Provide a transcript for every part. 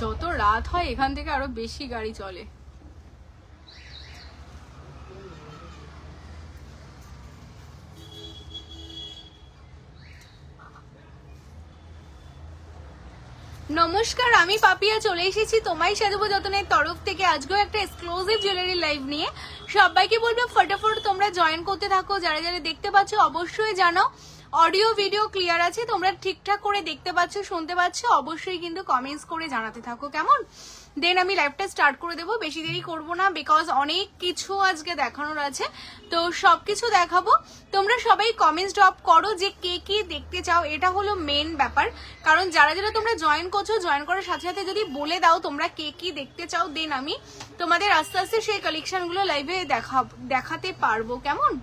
যত রাত হয় এখান থেকে আরো বেশি গাড়ি চলে। নমস্কার, আমি পাপিয়া চলে এসেছি তোমায় সাজাবো যতনের তরফ থেকে আজকেও একটা এক্সক্লুসিভ জুয়েলারি লাইভ নিয়ে। সবাইকে বলবো ফটাফট তোমরা জয়েন করতে থাকো। যারা যারা দেখতে পাচ্ছ অবশ্যই জানাও অডিও ভিডিও ক্লিয়ার আছে, তোমরা ঠিকঠাক করে দেখতে পাচ্ছ শুনতে পাচ্ছ, অবশ্যই কিন্তু কমেন্টস করে জানাতে থাকো কেমন। দেন আমি লাইভটা স্টার্ট করে দেবো, বেশি দেরি করবো না, বিকজ অনেক কিছু আজকে দেখানোর আছে, তো সবকিছু দেখাবো। তোমরা সবাই কমেন্টস ড্রপ করো যে কে কি দেখতে চাও, এটা হলো মেন ব্যাপার। কারণ যারা যারা তোমরা জয়েন করছো, জয়েন করার সাথে সাথে যদি বলে দাও তোমরা কে কি দেখতে চাও, দেন আমি তোমাদের আস্তে আস্তে সেই কালেকশনগুলো লাইভে দেখাতে পারবো কেমন।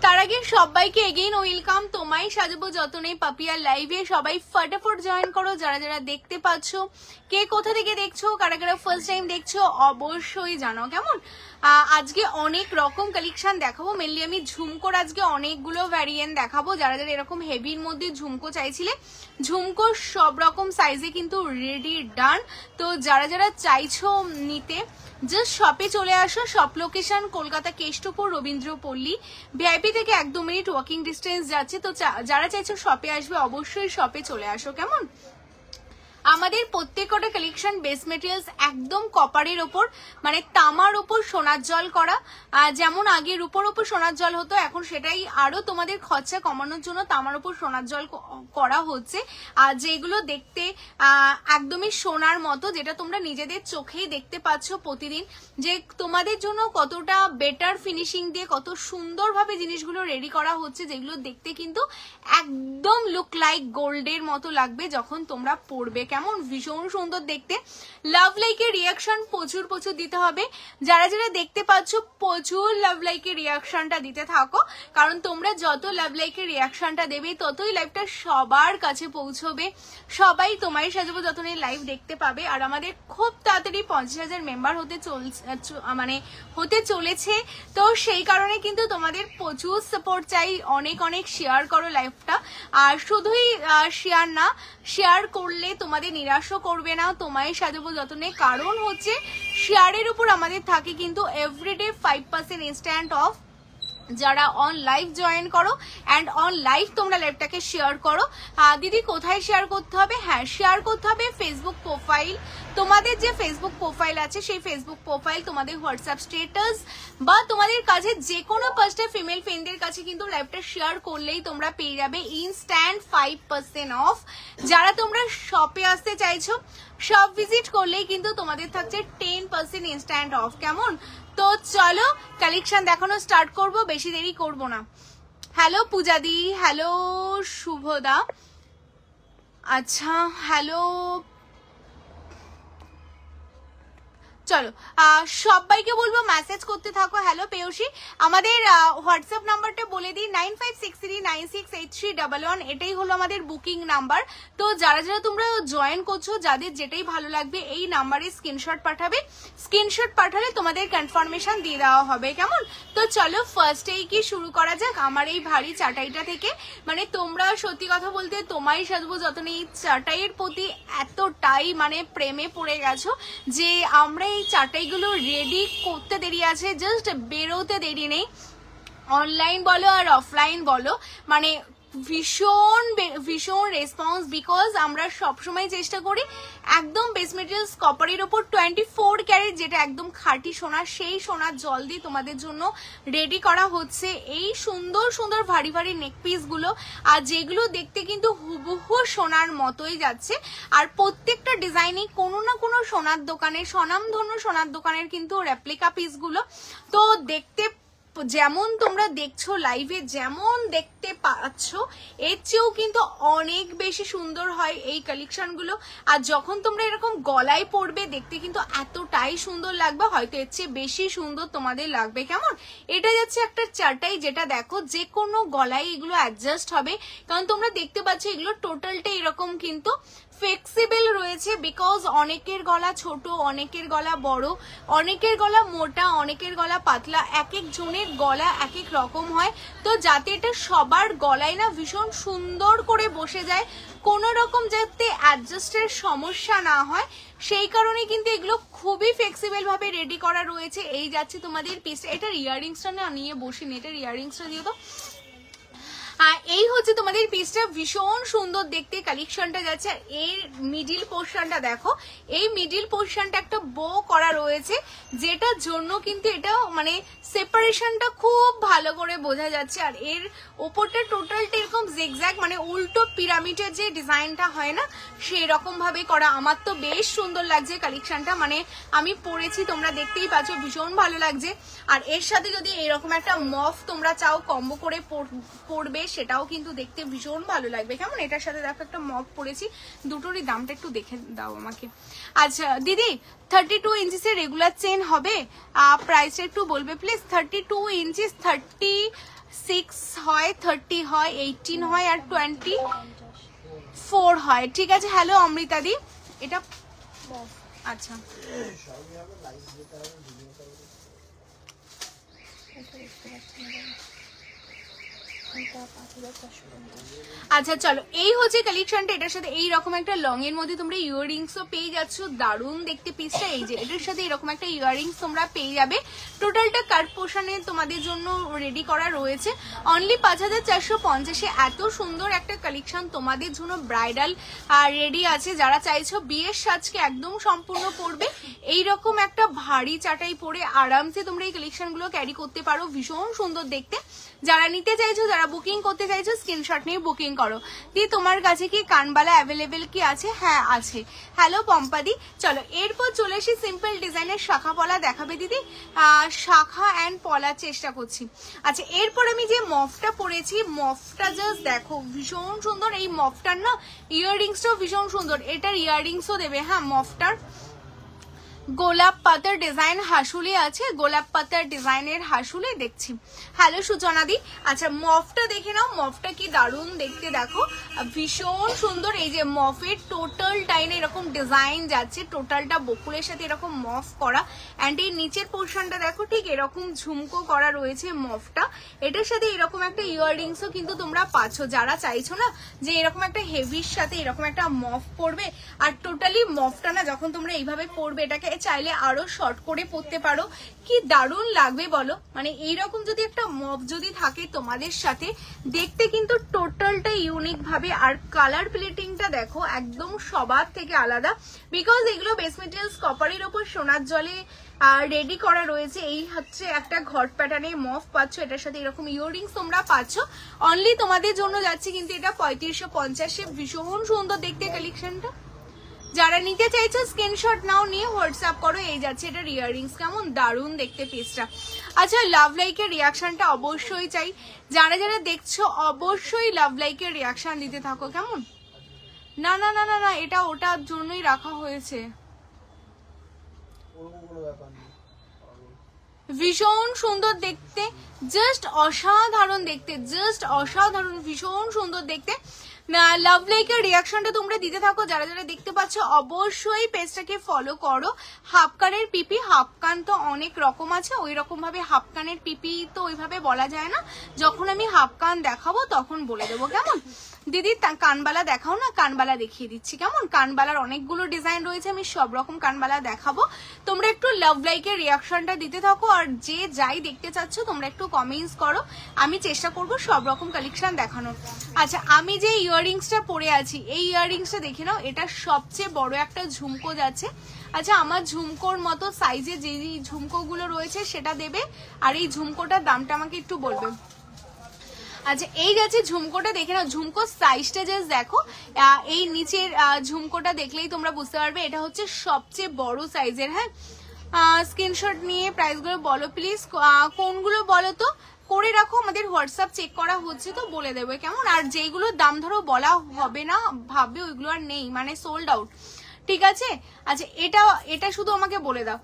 তার আগে সবাইকে এগেইন ওয়েলকাম তোমায় সাজাবো যতনে পাপিয়া লাইভে। সবাই ফটাফট জয়েন করো। যারা যারা দেখতে পাচ্ছ, কে কোথা থেকে দেখছো, কারা কারা ফার্স্ট টাইম দেখছো অবশ্যই জানাও কেমন। আজকে অনেক রকম কালেকশন দেখাবো, মেনলি আমি ঝুমকোর আজকে অনেকগুলো ভ্যারিয়েন্ট দেখাবো। যারা যারা এরকম হেভির মধ্যে ঝুমকো চাইছিলে, ঝুমকো সব রকম সাইজে কিন্তু রেডি ডান। তো যারা যারা চাইছো নিতে, জাস্ট শপে চলে আসো। Shop location Kolkata Keshtopur Rabindrapalli, VIP থেকে 1-2 মিনিট ওয়াকিং ডিস্টেন্স যাচ্ছে। তো যারা চাইছো শপে আসবে অবশ্যই শপে চলে আসো কেমন। আমাদের প্রত্যেকটা কালেকশন বেস মেটেরিয়ালস একদম কপারের ওপর, মানে তামার ওপর সোনার জল করা। যেমন আগে রূপোর ওপর সোনার জল হতো, এখন সেটাই আরো তোমাদের খরচা কমানোর জন্য তামার ওপর সোনার জল করা হচ্ছে। আর যেগুলো দেখতে একদমই সোনার মতো, যেটা তোমরা নিজেদের চোখেই দেখতে পাচ্ছ প্রতিদিন, যে তোমাদের জন্য কতটা বেটার ফিনিশিং দিয়ে কত সুন্দরভাবে জিনিসগুলো রেডি করা হচ্ছে, যেগুলো দেখতে কিন্তু একদম লুক লাইক গোল্ডের মতো লাগবে যখন তোমরা পরবে কেমন। ভীষণ সুন্দর দেখতে। লাভ লাইকের রিয়াকশন প্রচুর প্রচুর দিতে হবে। যারা যারা দেখতে পাচ্ছ প্রচুর লাভ লাইকের রিয়াকশনটা দিতে থাকো, কারণ তোমরা যত লাভ লাইকের রিয়াকশনটা দেবে ততই লাইভটা সবার কাছে পৌঁছবে, সবাই তোমায় সাজাবো যতনের লাইভ দেখতে পাবে। আর আমাদের খুব তাড়াতাড়ি 50,000 মেম্বার হতে চলেছে, তো সেই কারণে কিন্তু তোমাদের প্রচুর সাপোর্ট চাই। অনেক অনেক শেয়ার করো লাইভটা। আর শুধুই শেয়ার না, শেয়ার করলে তোমাদের নিরাশও করবে না তোমায় সাজাবো যতনে, কারণ হচ্ছে শেয়ারের উপর আমাদের থাকে কিন্তু এভরিডে 5% ইনস্ট্যান্ট অফ। যারা অন লাইভ জয়েন করো অ্যান্ড অন লাইভ তোমরা লাইভটাকে শেয়ার করো। দিদি কোথায় শেয়ার করতে হবে? হ্যাঁ, শেয়ার করতে হবে ফেসবুক প্রোফাইল। তোমাদের যে ফেসবুক প্রোফাইল আছে সেই ফেসবুক প্রোফাইল, তোমাদের হোয়াটসঅ্যাপ স্ট্যাটাস বা তোমাদের কাছে যে কোনো 5টা ফিমেল ফ্রেন্ডদের কাছে কিন্তু লাইভটা শেয়ার করলেই তোমরা পেয়ে যাবে ইনস্ট্যান্ট 5% অফ। যারা তোমরা শপে আসতে চাইছো, শপ ভিজিট করলেই কিন্তু তোমাদের থাকছে 10% ইনস্ট্যান্ট অফ কেমন। তো চলো কালেকশন দেখানো স্টার্ট করব, বেশি দেরি করব না। হ্যালো পূজাদি, হ্যালো শুভদা, আচ্ছা হ্যালো, চলো সবাইকে বলবো মেসেজ করতে থাকো। হ্যালো পেয়সী, আমাদের হোয়াটসঅ্যাপ নাম্বারটা বলে দিই 9563968311, এটাই হলো আমাদের বুকিং নাম্বার। তো যারা যারা তোমরা জয়েন করছো, যাদের যেটাই ভালো লাগবে এই নাম্বারে স্ক্রিনশট পাঠাবে, স্ক্রিনশট পাঠালে তোমাদের কনফার্মেশন দিয়ে দেওয়া হবে কেমন। তো চলো ফার্স্টেই কি শুরু করা যাক আমার এই ভারী চাটাইটা থেকে। মানে তোমরা সত্যি কথা বলতে তোমায় সাজবো যতন এই চাটাইয়ের প্রতি এতটাই মানে প্রেমে পড়ে গেছো যে আমরা এই চাটাইগুলো রেডি করতে দেরি আছে, জাস্ট বেরোতে দেরি নেই। অনলাইন বলো আর অফলাইন বলো, মানে ভীষণ ভীষণ রেসপন্স, বিকজ আমরা সবসময় চেষ্টা করি একদম বেস মেটেরিয়ালস কপারের ওপর 24 ক্যারেট, যেটা একদম খাঁটি সোনা, সেই সোনার জল দিয়ে তোমাদের জন্য রেডি করা হচ্ছে এই সুন্দর সুন্দর ভারী ভারী নেক পিসগুলো। আর যেগুলো দেখতে কিন্তু হুবহু সোনার মতোই যাচ্ছে। আর প্রত্যেকটা ডিজাইনে কোনো না কোনো সোনার দোকানের, স্বনামধন্য সোনার দোকানের কিন্তু রেপ্লিকা পিসগুলো। তো দেখতে যেমন তোমরা দেখছো লাইভে যেমন দেখতে পাচ্ছ, এর চেয়েও কিন্তু অনেক বেশি সুন্দর হয় এই কালেকশনগুলো। আর যখন তোমরা এরকম গলায় পরবে দেখতে কিন্তু এতটাই সুন্দর লাগবে, হয়তো এর চেয়ে বেশি সুন্দর তোমাদের লাগবে কেমন। এটা যাচ্ছে একটা চাটাই, যেটা দেখো যে কোনো গলায় এগুলো অ্যাডজাস্ট হবে, কারণ তোমরা দেখতে পাচ্ছ এগুলো টোটালটা এরকম কিন্তু ফ্লেক্সিবল রয়েছে, বিকজ অনেকের গলা ছোট, অনেকের গলা বড়, অনেকের গলা মোটা, অনেকের গলা পাতলা, এক এক জনের গলা এক এক রকম হয়। তো যাতে এটা সবার গলায় না ভীষণ সুন্দর করে বসে যায়, কোনো রকম যাতে অ্যাডজাস্টের সমস্যা না হয়, সেই কারণে কিন্তু এগুলো খুবই ফ্লেক্সিবল ভাবে রেডি করা রয়েছে। এই যাচ্ছে তোমাদের পিসটা, এটার ইয়াররিংসটা না নিয়ে বসিনি, এটার ইয়াররিংসটা দিও তো। এই হচ্ছে তোমাদের পিসটা, ভীষণ সুন্দর দেখতে কালেকশনটা যাচ্ছে। আর এর মিডিল পোর্শনটা দেখো, এই মিডিল পোর্শনটা একটা বো করা রয়েছে, যেটার জন্য কিন্তু এটা মানে সেপারেশনটা খুব ভালো করে বোঝা যাচ্ছে। আর এর ওপরটা টোটালটা এরকম জিগজ্যাগ মানে উল্টো পিরামিডের যে ডিজাইনটা হয় না, সেই রকম ভাবে করা। আমার তো বেশ সুন্দর লাগছে কালেকশনটা, মানে আমি পরেছি, তোমরা দেখতেই পাচ্ছ, ভীষণ ভালো লাগছে। আর এর সাথে যদি এরকম একটা মফ তোমরা চাও কম্বো করে পরবে, সেটাও কিন্তু দেখতে ভীষণ ভালো লাগবে। কেমন, এটার সাথে দেখো একটা মফ পরেছি, দুটোরই দামটা একটু দেখে দাও আমাকে। আচ্ছা দিদি, 32 ইঞ্চিসের রেগুলার চেন হবে? প্রাইসটা একটু বলবে প্লিজ। 32 ইঞ্চিস 36 হয়, 30 হয়, 18 হয়, আর 24 হয়। ঠিক আছে। হ্যালো অমৃতা দি, এটা আচ্ছা আচ্ছা চলো, এই হচ্ছে কালেকশনটা। এটার সাথে এইরকম একটা লং এর মধ্যে তোমরা ইয়াররিংসও পেয়ে যাচ্ছ, দারুণ দেখতে পিসটা। এই যে এটার সাথে এরকম একটা ইয়াররিংস তোমরা পেয়ে যাবে, টোটালটা কাট পোর্শনে তোমাদের জন্য রেডি করা রয়েছে। অনলি 5450-এ এত সুন্দর একটা কালেকশন তোমাদের জন্য ব্রাইডাল রেডি আছে। যারা চাইছো বিয়ের সাজকে একদম সম্পূর্ণ করবে, এইরকম একটা ভারী চাটাই পরে আরামসে তোমরা এই কালেকশনগুলো ক্যারি করতে পারো, ভীষণ সুন্দর দেখতে। যারা নিতে চাইছো, যারা বুকিং করতে চাইছো, স্ক্রিনশট নিয়ে বুকিং করো। দি তোমার কাছে কি কানবালা অ্যাভেলেবেল কি আছে? হ্যাঁ আছে। হ্যালো পম্পাদি, চলো এরপর চলে আসি সিম্পল ডিজাইনের শাখা পলা দেখাবে দিদি, শাখা অ্যান্ড পলার চেষ্টা করছি। আচ্ছা এরপর আমি যে মফটা পরেছি, মফটা জাস্ট দেখো ভীষণ সুন্দর। এই মফটার না ইয়াররিংসটাও ভীষণ সুন্দর, এটার ইয়াররিংসও দেবে। হ্যাঁ মফটার গোলাপ পাতার ডিজাইন হাসুলি আছে, গোলাপ পাতার ডিজাইনের হাসুলি দেখছি। হ্যালো সূচনা দি, আচ্ছা মফটা দেখে নাও, মফটা কি দারুণ দেখতে দেখো, ভীষণ সুন্দর। এই যে মফের টোটাল টাইনে এরকম ডিজাইন যাচ্ছে, টোটালটা বকুলের সাথে এরকম মফ করা, অ্যান্ড এই নিচের পোর্শনটা দেখো ঠিক এরকম ঝুমকো করা রয়েছে মফটা। এটার সাথে এরকম একটা ইয়াররিংসও কিন্তু তোমরা পাচ্ছ, যারা চাইছো না যে এরকম একটা হেভির সাথে এরকম একটা মফ পরবে। আর টোটালি মফটা না যখন তোমরা এইভাবে পরবে, এটাকে চাইলে আরো শর্ট করে পরতে পারো, কি দারুণ লাগবে বলো। মানে এইরকম যদি একটা মফ যদি থাকে তোমাদের সাথে, দেখতে কিন্তু টোটালটা ইউনিক ভাবে। আর কালার প্লেটিংটা দেখো একদম সবার থেকে আলাদা, বিকজ এগুলো বেস মেটেরিয়ালস কপারের ওপর সোনার জলে রেডি করা রয়েছে। এই হচ্ছে একটা ঘট প্যাটার্নে মফ পাচ্ছ, এটার সাথে এরকম ইয়াররিংস তোমরা পাচ্ছ। অনলি তোমাদের জন্য যাচ্ছে কিন্তু এটা 3550-এ, ভীষণ সুন্দর দেখতে কালেকশনটা। যারা নিতে চাইছো স্ক্রিনশট নাও, নিয়ে হোয়াটসঅ্যাপ করো। এই যাচ্ছে এটার ইয়াররিংস, কেমন দারুণ দেখতে পিসটা। আচ্ছা লাভ লাইকের রিয়াকশনটা অবশ্যই চাই, যারা যারা দেখছো অবশ্যই লাভ লাইকের রিয়াকশন দিতে থাকো। কেমন, না না না না না, এটা ওটার জন্যই রাখা হয়েছে। ভীষণ সুন্দর দেখতে, জাস্ট অসাধারণ দেখতে, জাস্ট অসাধারণ, ভীষণ সুন্দর দেখতে। লাভ লাইকের রিয়াকশনটা তোমরা দিতে থাকো, যারা যারা দেখতে পাচ্ছ অবশ্যই পেজটাকে ফলো করো। হাফ কানের পিপি, হাফ কান তো অনেক রকম আছে, ওই রকম ভাবে হাফ কানের পিপি তো ওইভাবে বলা যায় না, যখন আমি হাফ কান দেখাবো তখন বলে দেবো। কেমন দিদি, কানবালা দেখাও না, কানবালা দেখিয়ে দিচ্ছি। কেমন, কানবালার অনেকগুলো ডিজাইন রয়েছে, আমি সব রকম কানবালা দেখাবো। তোমরা একটু লাভ লাইকের রিয়াকশনটা দিতে থাকো, আর যে যাই দেখতে চাচ্ছ তোমরা একটু কমেন্টস করো, আমি চেষ্টা করব সব রকম কালেকশন দেখানোর। আচ্ছা আমি যে ইয়াররিংসটা পরে আছি, এই ইয়াররিংসটা দেখে নাও, এটা সবচেয়ে বড় একটা ঝুমকো যাচ্ছে। আচ্ছা আমার ঝুমকোর মতো সাইজে যে ঝুমকোগুলো রয়েছে সেটা দেবে, আর এই ঝুমকোটার দামটা আমাকে একটু বলবে। আচ্ছা এই যাচ্ছে ঝুমকোটা দেখে নাও, ঝুমকোর সাইজটা জাস্ট দেখো, এই নিচের ঝুমকোটা দেখলেই তোমরা বুঝতে পারবে এটা হচ্ছে সবচেয়ে বড় সাইজের। হ্যাঁ স্ক্রিনশট নিয়ে প্রাইসগুলো বলো প্লিজ, কোনগুলো বলো তো, করে রাখো, আমাদের হোয়াটসঅ্যাপ চেক করা হচ্ছে তো বলে দেবে। কেমন, আর যেগুলোর দাম ধরো বলা হবে না ভাববে ওইগুলো আর নেই, মানে সোল্ড আউট, ঠিক আছে। আচ্ছা এটা শুধু আমাকে বলে দাও,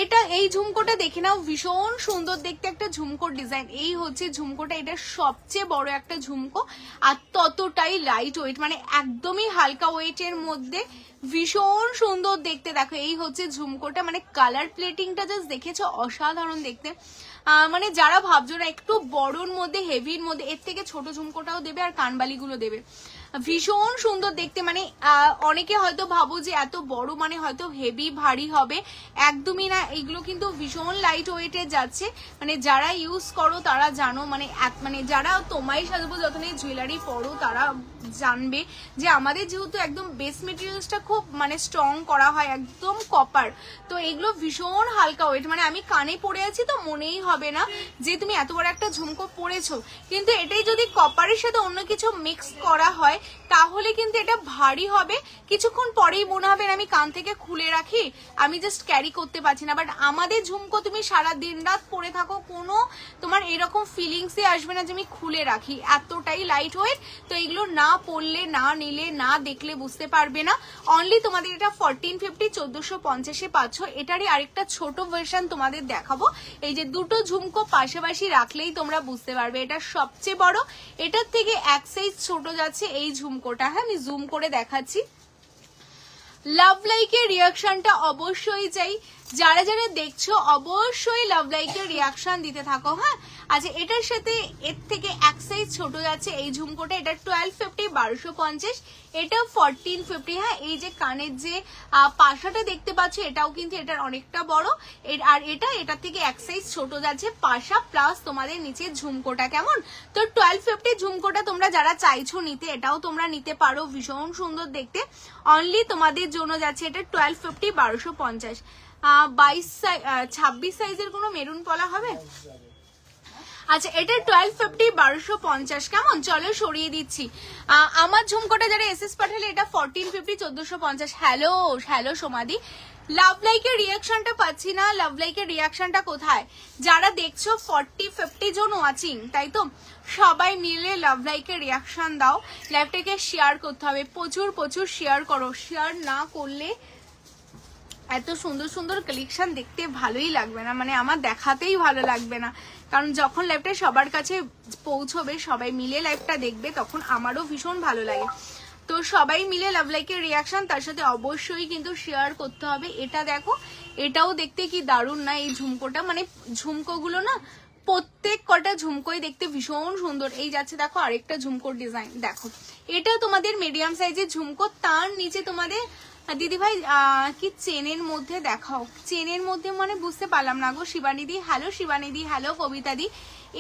এটা এই ঝুমকোটা দেখে নাও, ভীষণ সুন্দর দেখতে একটা ঝুমকোর ডিজাইন। এই হচ্ছে ঝুমকোটা, এটা সবচেয়ে বড় একটা ঝুমকো আর ততটাই লাইট ওয়েট, মানে একদমই হালকা ওয়েটের মধ্যে ভীষণ সুন্দর দেখতে। দেখো এই হচ্ছে ঝুমকোটা, মানে কালার প্লেটিংটা জাস্ট দেখেছো, অসাধারণ দেখতে। মানে যারা ভাবছো না একটু বড়র মধ্যে হেভির মধ্যে, এর থেকে ছোট ঝুমকোটাও দেবে আর কানবালিগুলো দেবে, ভীষণ সুন্দর দেখতে। মানে অনেকে হয়তো ভাবো যে এত বড় মানে হয়তো হেভি ভারী হবে, একদমই না, এগুলো কিন্তু ভীষণ লাইট ওয়েটে যাচ্ছে। মানে যারা ইউজ করো তারা জানো, মানে যারা তোমায় সাজাবো যতনে জুয়েলারি পরো তারা জানবে যে আমাদের যেহেতু একদম বেস মেটেরিয়ালসটা খুব মানে স্ট্রং করা হয়, একদম কপার, তো এগুলো ভীষণ হালকা ওয়েট। মানে আমি কানে পরে আছি তো মনেই হবে না যে তুমি এত বড় একটা ঝুমকো পরেছো, কিন্তু এটাই যদি কপারের সাথে অন্য কিছু মিক্স করা হয় তাহলে কিন্তু এটা ভারী হবে, কিছুক্ষণ পরেই মনে হবে আমি কান থেকে খুলে রাখি, আমি জাস্ট ক্যারি করতে পারছি না। বাট আমাদের ঝুমকো তুমি সারা দিন রাত পরে থাকো, কোনো তোমার এরকম ফিলিংসই আসবে না যে আমি খুলে রাখি, এতটাই লাইট ওয়েট। তো এগুলো না পরলে, না নিলে, না দেখলে বুঝতে পারবে না। অনলি তোমাদের এটা 1450 1450 পাচ্ছ। এটারই আরেকটা ছোট ভার্সন তোমাদের দেখাবো, এই যে দুটো ঝুমকো পাশাপাশি রাখলেই তোমরা বুঝতে পারবে এটা সবচেয়ে বড়, এটার থেকে এক সাইজ ছোট যাচ্ছে এই ঝুমকোটা। হ্যাঁ আমি জুম করে দেখাচ্ছি। লাভ লাইকের রিয়াকশনটা অবশ্যই চাই, যারা যারা দেখছো অবশ্যই লাভ লাইকের রিয়াকশন দিতে থাকো। হ্যাঁ আচ্ছা এটার সাথে এর থেকে এক সাইজ ছোট যাচ্ছে এই ঝুমকোটা, এটা 1250 1250, এটা 1450। হ্যাঁ এই যে কানের যে পাশাটা দেখতে পাচ্ছ এটাও কিন্তু এটার অনেকটা বড়, আর এটার থেকে এক সাইজ ছোট যাচ্ছে পাশা প্লাস তোমাদের নিচে ঝুমকোটা। কেমন? তো 1250 ঝুমকোটা তোমরা যারা চাইছো নিতে এটাও তোমরা নিতে পারো, ভীষণ সুন্দর দেখতে। অনলি তোমাদের জন্য যাচ্ছে এটা 1250 1250। 26 সাইজের কোনো মেরুন পলা হবে? আচ্ছা এটা 1250 1250। কেমন? চলো সরিয়ে দিচ্ছি। আমার ঝুমকোটা যারা এসএস পাঠালে এটা 1450 1450। হ্যালো হ্যালো সোমাদি, লাভ লাইকের রিয়াকশনটা পাচ্ছি না, লাভ লাইকের রিয়াকশনটা কোথায়? যারা দেখছো 40-50 জন ওয়াচিং, তাই তো? সবাই মিলে লাভ লাইকের রিয়াকশন দাও, লাইভটাকে শেয়ার করতে হবে, প্রচুর প্রচুর শেয়ার করো, শেয়ার না করলে এত সুন্দর সুন্দর কালেকশন দেখতে ভালোই লাগবে না, মানে আমার দেখাতেই ভালো লাগবে না। কারণ যখন লাইভটা সবার কাছে পৌঁছবে, সবাই মিলে লাইভটা দেখবে, তখন আমারও ভীষণ ভালো লাগে। তো সবাই মিলে লাভ লাইকের রিয়াকশন, তার সাথে অবশ্যই কিন্তু শেয়ার করতে হবে। এটা দেখো, এটাও দেখতে কি দারুণ না এই ঝুমকোটা, মানে ঝুমকোগুলো না প্রত্যেক কটা ঝুমকোই দেখতে ভীষণ সুন্দর। এই যাচ্ছে দেখো আরেকটা ঝুমকোর ডিজাইন, দেখো এটা তোমাদের মিডিয়াম সাইজের ঝুমকো, তার নিচে তোমাদের দিদি ভাই কি চেনের মধ্যে দেখাও, চেনের মধ্যে মানে বুঝতে পারলাম না গো। শিবানিদি হ্যালো, শিবানিদি হ্যালো, কবিতা দি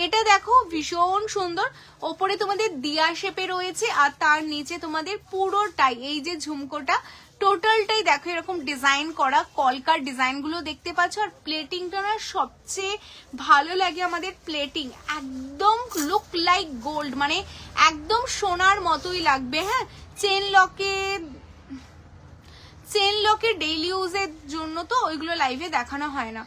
এটা দেখো ভীষণ সুন্দর, ওপরে তোমাদের দিয়া শেপে রয়েছে আর তার নিচে তোমাদের পুরোটাই এই যে ঝুমকোটা টোটালটাই দেখো এরকম ডিজাইন করা, কলকার ডিজাইন গুলো দেখতে পাচ্ছ। আর প্লেটিংটা না সবচেয়ে ভালো লাগে আমাদের, প্লেটিং একদম লুক লাইক গোল্ড, মানে একদম সোনার মতোই লাগবে। হ্যাঁ চেন লকের ডেইলি ইউজের জন্য তো ওইগুলো লাইভে দেখানো হয় না।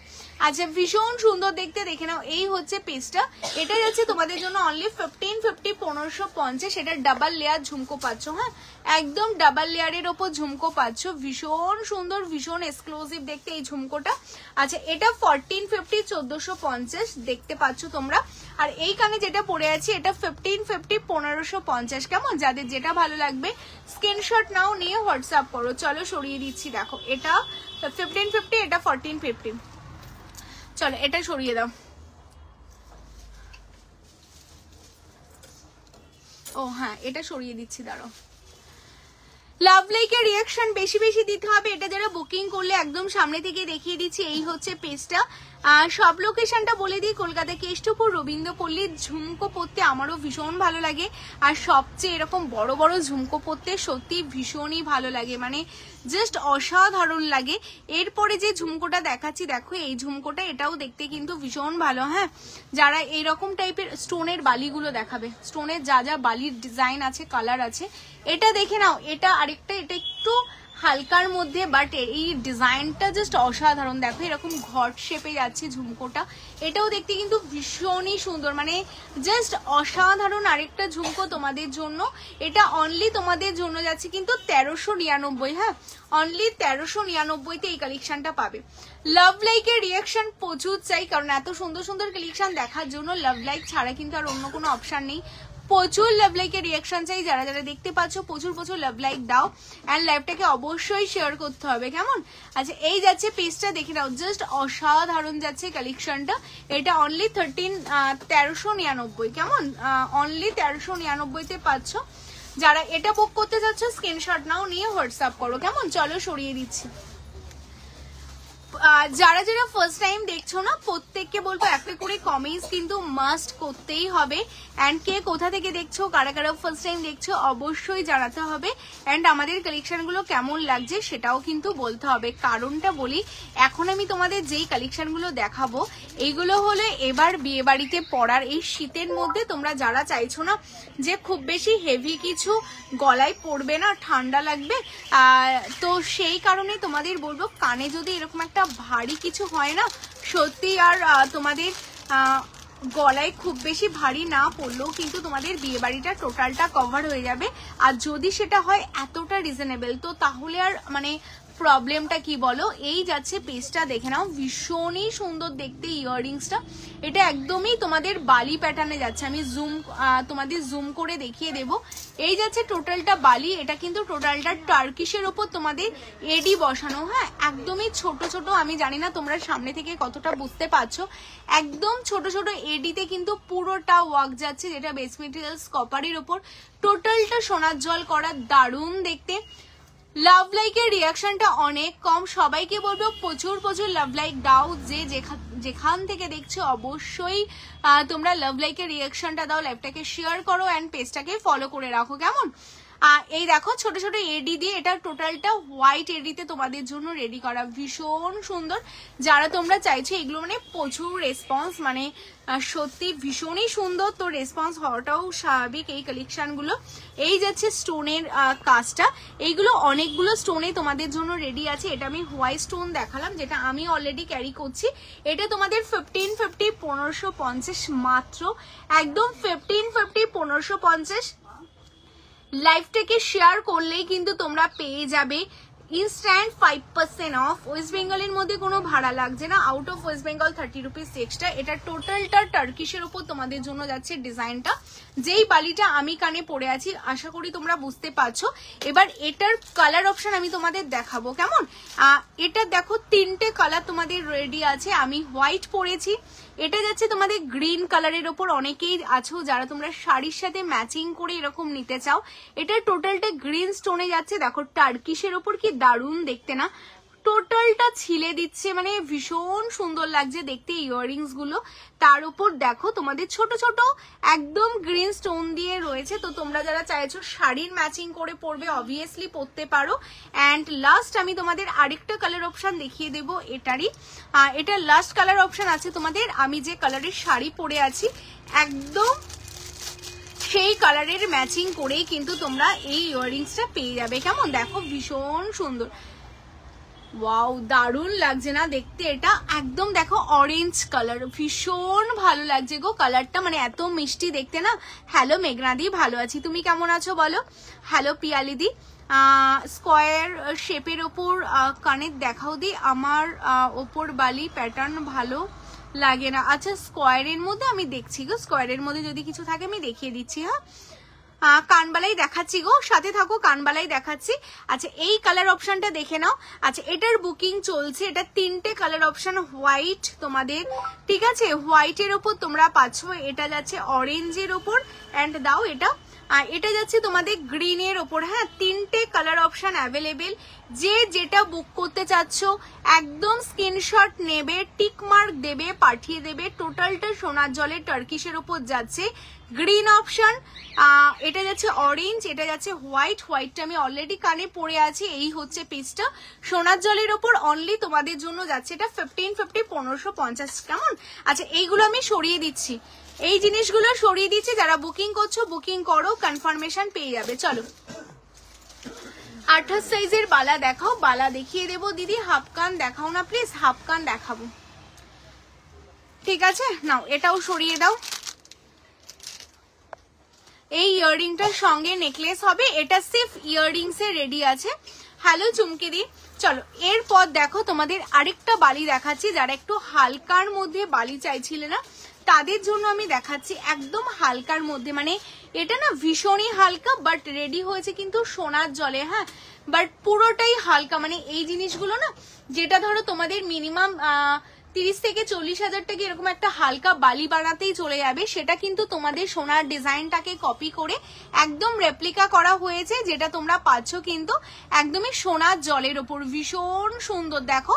আচ্ছা ভীষণ সুন্দর দেখতে, দেখে নাও। এই হচ্ছে পিসটা, এটা যাচ্ছে তোমাদের জন্য অনলি 1550 1550। এটা ডাবল লেয়ার ঝুমকো পাচ্ছ। হ্যাঁ একদম ডাবল লেয়ারের ওপর ঝুমকো পাচ্ছ, ভীষণ সুন্দর, ভীষণ এক্সক্লুসিভ দেখতে এই ঝুমকোটা। আচ্ছা এটা 1450 1450 দেখতে পাচ্ছ তোমরা। আর এই কানে যেটা পরে আছে এটা 1550 1550। কেমন? যাদের যেটা ভালো লাগবে স্ক্রিনশট নাও, নিয়ে হোয়াটসঅ্যাপ করো। চলো সরিয়ে দিচ্ছি, দেখো এটা 1550, এটা 1450। চলো এটা সরিয়ে দাও। ও হ্যাঁ এটা সরিয়ে দিচ্ছি, দাঁড়াও। লাভ লাইকের রিয়াকশন বেশি বেশি দিতে হবে, এটা যারা বুকিং করলে একদম সামনে থেকে দেখিয়ে দিচ্ছি। এই হচ্ছে পেজটা, সব লোকেশনটা বলে দিই, কলকাতা কেষ্টপুর রবীন্দ্রপল্লী। ঝুমকো পরতে আমারও ভীষণ ভালো লাগে, আর সবচেয়ে এরকম বড় বড় ঝুমকো পরতে সত্যি ভীষণই ভালো লাগে, মানে জাস্ট অসাধারণ লাগে। এরপরে যে ঝুমকোটা দেখাচ্ছি দেখো, এই ঝুমকোটা এটাও দেখতে কিন্তু ভীষণ ভালো। হ্যাঁ যারা এইরকম টাইপের স্টোনের বালিগুলো দেখাবে, স্টোনের যা যা বালির ডিজাইন আছে, কালার আছে, এটা দেখে নাও। এটা আরেকটা, এটা একটু হালকার মধ্যে, বাট এই ডিজাইনটা জাস্ট অসাধারণ। দেখো এরকম ঘট শেপে যাচ্ছে ঝুমকোটা, এটাও দেখতে কিন্তু ভীষণই সুন্দর, মানে জাস্ট অসাধারণ আরেকটা ঝুমকো তোমাদের জন্য। এটা অনলি তোমাদের জন্য যাচ্ছে কিন্তু 1399। হ্যাঁ, অনলি 1399-তে এই কালেকশনটা পাবে। লাভ লাইকের রিয়াকশন প্রচুর চাই, কারণ এত সুন্দর সুন্দর কালেকশন দেখার জন্য লাভ লাইক ছাড়া কিন্তু আর অন্য কোনো অপশন নেই। প্রচুর লাভ লাইকের রিয়াকশন চাই, যারা যারা দেখতে পাচ্ছ প্রচুর প্রচুর লাভ লাইক দাও, অ্যান্ড লাইভটাকে অবশ্যই শেয়ার করতে হবে, কেমন? আচ্ছা, এই যাচ্ছে পিসটা দেখে নাও, জাস্ট অসাধারণ যাচ্ছে কালেকশনটা। এটা অনলি 1399, কেমন? অনলি 1399-তে পাচ্ছ। যারা এটা বুক করতে যাচ্ছ স্ক্রিনশট নাও, নিয়ে হোয়াটসঅ্যাপ করো, কেমন? চলো সরিয়ে দিচ্ছি। যারা যারা ফার্স্ট টাইম দেখছো না, প্রত্যেককে বলবো একটা করে কমেন্টস কিন্তু মাস্ট করতেই হবে। অ্যান্ড কে কোথা থেকে দেখছো, কারা কারা ফার্স্ট টাইম দেখছো অবশ্যই জানাতে হবে। অ্যান্ড আমাদের কালেকশনগুলো কেমন লাগছে সেটাও কিন্তু বলতে হবে। কারণটা বলি, এখন আমি তোমাদের যেই কালেকশনগুলো দেখাবো এইগুলো হলো এবার বিয়ে বাড়িতে পরার এই শীতের মধ্যে তোমরা যারা চাইছো না যে খুব বেশি হেভি কিছু গলায় পড়বে না, ঠান্ডা লাগবে, তো সেই কারণে তোমাদের বলবো কানে যদি এরকম একটা ভারী কিছু হয় না, সত্যি আর তোমাদের গলায় খুব বেশি ভারী না পড়লেও কিন্তু তোমাদের বিয়ে বাড়িটা টোটালটা কভার হয়ে যাবে। আর যদি সেটা হয় এতটা রিজনেবল, তো তাহলে আর মানে প্রবলেমটা কি বলো? এই যাচ্ছে পিসটা দেখে নাও, ভীষণই সুন্দর দেখতে ইয়াররিংসটা। এটা একদমই তোমাদের বালি প্যাটার্নে যাচ্ছে, আমি তোমাদের জুম করে দেখিয়ে দেব। এই যাচ্ছে টোটালটা বালি, এটা কিন্তু টোটালটা টার্কিশের ওপর তোমাদের এডি বসানো। হ্যাঁ, একদমই ছোট ছোট, আমি জানি না তোমরা সামনে থেকে কতটা বুঝতে পারছো, একদম ছোট ছোট এডিতে কিন্তু পুরোটা ওয়ার্ক যাচ্ছে, যেটা বেস মেটেরিয়ালস কপারের ওপর, টোটালটা সোনার জল করা, দারুণ দেখতে। লাভ লাইকের রিয়াকশনটা অনেক কম, সবাইকে বলবো প্রচুর প্রচুর লাভ লাইক দাও। যেখান থেকে দেখছো অবশ্যই তোমরা লাভ লাইকের রিয়াকশনটা দাও, লাইভটাকে শেয়ার করো অ্যান্ড পেজটাকে ফলো করে রাখো, কেমন? এই দেখো ছোট ছোট এডি দিয়ে, এটা টোটালটা হোয়াইট এডিতে তোমাদের জন্য রেডি করা, ভীষণ সুন্দর। যারা তোমরা চাইছো এগুলো মানে প্রচুর রেসপন্স, মানে সত্যি ভীষণই সুন্দর, তো রেসপন্স হওয়াটাও স্বাভাবিক এই কালেকশনগুলো। এই যাচ্ছে স্টোনের কাজটা, এইগুলো অনেকগুলো স্টোনে তোমাদের জন্য রেডি আছে। এটা আমি হোয়াইট স্টোন দেখালাম, যেটা আমি অলরেডি ক্যারি করছি। এটা তোমাদের 1550, 1550 মাত্র, একদম 1550, 1550। লাইভটাকে শেয়ার করলেই কিন্তু তোমরা পেয়ে যাবে ইনস্ট্যান্ট 5% অফ। ওয়েস্ট বেঙ্গলের মধ্যে কোনো ভাড়া লাগছে না, out of West Bengal 30 rupees extra. এটা টোটালটা টার্কিশের উপর তোমাদের জন্য যাচ্ছে ডিজাইনটা। যেই বালিটা আমি কানে পরে আছি আশা করি তোমরা বুঝতে পারছো। এবার এটার কালার অপশন আমি তোমাদের দেখাবো, কেমন? এটা দেখো তিনটে কালার তোমাদের রেডি আছে, আমি হোয়াইট পরেছি। এটা যাচ্ছে তোমাদের গ্রিন কালারের ওপর, অনেকেই আছো যারা তোমরা শাড়ির সাথে ম্যাচিং করে এরকম নিতে চাও। এটা টোটালটা গ্রিন স্টোনে যাচ্ছে, দেখো টার্কিশের ওপর কি দারুণ দেখতে না, টোটালটা ছিলে দিচ্ছে, মানে ভীষণ সুন্দর লাগছে দেখতে ইয়াররিংস গুলো। তার উপর দেখো তোমাদের ছোট ছোট একদম গ্রিন স্টোন দিয়ে রয়েছে, তো তোমরা যারা চাইছো শাড়ির ম্যাচিং করে পরবে অবভিয়াসলি পরতে পারো। অ্যান্ড লাস্ট আমি তোমাদের আরেকটা কালার অপশন দেখিয়ে দেবো এটারই। এটা লাস্ট কালার অপশন আছে তোমাদের, আমি যে কালারের শাড়ি পরে আছি একদম সেই কালারের ম্যাচিং করেই কিন্তু তোমরা এই ইয়াররিংসটা পেয়ে যাবে, কেমন? দেখো ভীষণ সুন্দর, ওয়াও দারুণ লাগছে না দেখতে? এটা একদম দেখো অরেঞ্জ কালার, ভীষণ ভালো লাগছে গো কালারটা, মানে এত মিষ্টি দেখতে না। হ্যালো মেঘনাদি, ভালো আছি, তুমি কেমন আছো বলো? হ্যালো পিয়ালিদি। স্কোয়ার শেপের ওপর কানের দেখাও দি, আমার ওপর বালি প্যাটার্ন ভালো লাগে না। আচ্ছা, স্কোয়ারের মধ্যে আমি দেখছি গো, স্কোয়ারের মধ্যে যদি কিছু থাকে আমি দেখিয়ে দিচ্ছি। হ্যাঁ, কানবালাই দেখাচ্ছি গো, সাথে থাকো, কানবালাই দেখাচ্ছি। আচ্ছা, এই কালার অপশনটা দেখে নাও। আচ্ছা, এটার বুকিং চলছে, এটা তিনটে কালার অপশন হোয়াইট তোমাদের, ঠিক আছে? হোয়াইটের ওপর তোমরা পাচ্ছ, এটা যাচ্ছে অরেঞ্জের ওপর, অ্যান্ড দাও এটা যাচ্ছে তোমাদের গ্রিনের ওপর। হ্যাঁ, তিনটে কালার অপশন অ্যাভেলেবেল। যে যেটা বুক করতে চাচ্ছ একদম স্ক্রিনশট নেবে, টিক মার্ক দেবে, পাঠিয়ে দেবে। টোটালটা সোনার জলের টার্কিশের ওপর যাচ্ছে, গ্রিন অপশন, এটা যাচ্ছে অরেঞ্জ, এটা যাচ্ছে হোয়াইট। হোয়াইটটা আমি অলরেডি কানে পরে আছি। এই হচ্ছে পিসটা সোনার জলের ওপর, অনলি তোমাদের জন্য যাচ্ছে এটা 1550, 1550, কেমন? আচ্ছা, এইগুলো আমি সরিয়ে দিচ্ছি, এই জিনিসগুলো সরিয়ে দিচ্ছি। যারা বুকিং করছো বুকিং করো, কনফার্মেশন পেয়ে যাবে। চলো 28 সাইজের বালা দেখাও, বালা দেখিয়ে দেবো দিদি। হাফ কান দেখাও না প্লিজ, হাফ কান দেখাবো, ঠিক আছে? নাও এটাও সরিয়ে দাও। এই ইয়াররিংটার সঙ্গে নেকলেস হবে, এটা সিফ ইয়াররিংস এ রেডি আছে। হ্যালো চুমকি দি। চলো এরপর দেখো তোমাদের আরেকটা বালি দেখাচ্ছি, যারা একটু হালকার মধ্যে বালি চাইছিলে না তাদের জন্য আমি দেখাচ্ছি একদম হালকার মধ্যে। মানে এটা না ভীষণই হালকা, বাট রেডি হয়েছে কিন্তু সোনার জলে, হ্যাঁ, বাট পুরোটাই হালকা। মানে এই জিনিসগুলো না, যেটা ধরো তোমাদের মিনিমাম 30 থেকে 40 হাজার টাকা এরকম একটা হালকা বালি বানাতেই চলে যাবে, সেটা কিন্তু তোমাদের সোনার ডিজাইনটাকে কপি করে একদম রেপ্লিকা করা হয়েছে, যেটা তোমরা পাচ্ছ কিন্তু একদমই সোনার জলের ওপর। ভীষণ সুন্দর, দেখো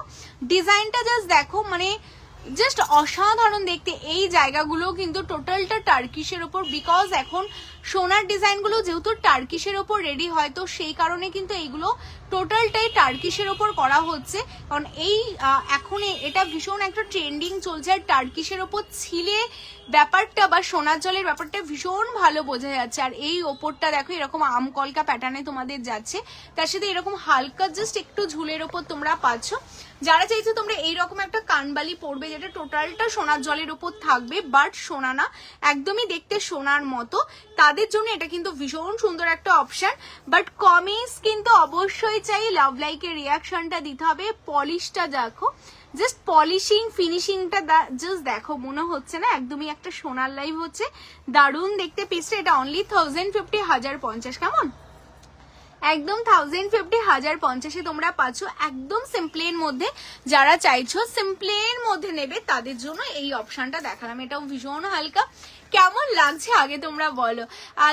ডিজাইনটা জাস্ট দেখো, মানে জাস্ট অসাধারণ দেখতে। এই জায়গাগুলো কিন্তু টোটালটা টার্কিশের ওপর, বিকজ এখন সোনার ডিজাইনগুলো যেহেতু টার্কিশের ওপর রেডি হয়, তো সেই কারণে কিন্তু এইগুলো টোটালটাই টার্কিশের ওপর করা হচ্ছে। কারণ এই এখন এটা ভীষণ একটা ট্রেন্ডিং চলছে, আর টার্কিশের ওপর ছিলে ব্যাপারটা বা সোনার জলের ব্যাপারটা ভীষণ ভালো বোঝা যাচ্ছে। আর এই ওপরটা দেখো এরকম আমকলকা প্যাটার্নে তোমাদের যাচ্ছে, তার সাথে এরকম হালকা জাস্ট একটু ঝুলের ওপর তোমরা পাচ্ছ। যারা চাইছো তোমরা এইরকম একটা কানবালি পরবে যেটা টোটালটা সোনার জলের উপর থাকবে, বাট সোনা না, একদমই দেখতে সোনার মতো, তাদের জন্য এটা কিন্তু ভীষণ সুন্দর একটা অপশন। বাট কমেন্টস কিন্তু অবশ্যই চাই, লাভ লাইকের রিয়াকশনটা দিতে হবে। পলিশটা দেখো, জাস্ট পলিশিং ফিনিশিংটা জাস্ট দেখো, মনে হচ্ছে না একদমই একটা সোনার লাইভ হচ্ছে। দারুণ দেখতে পিসটা। এটা অনলি 1050, 1050, কেমন? একদম 1050, 1050 তোমরা পাচ্ছ একদম সিম্পলের মধ্যে। যারা চাইছো সিম্পলের মধ্যে নেবে তাদের জন্য এই অপশনটা দেখালাম। এটাও ভীষণ হালকা, কেমন লাগছে আগে তোমরা বলো।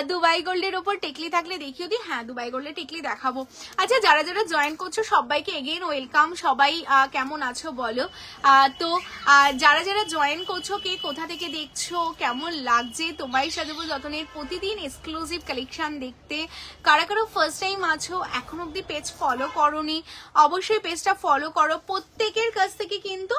দুবাই গোল্ডের ওপর টেকলি থাকলে দেখিও দি। হ্যাঁ, দুবাই গোল্ডের টেকলি দেখাবো। আচ্ছা, যারা যারা জয়েন করছো সবাইকে এগেইন ওয়েলকাম। সবাই কেমন আছো বলো। তো যারা যারা জয়েন করছো, কে কোথা থেকে দেখছো, কেমন লাগছে তোমায় সাজাবো যতনের প্রতিদিন এক্সক্লুসিভ কালেকশন দেখতে। কারা কারা ফার্স্ট টাইম আছো, এখন অব্দি পেজ ফলো করোনি, অবশ্যই পেজটা ফলো করো। প্রত্যেকের কাছ থেকে কিন্তু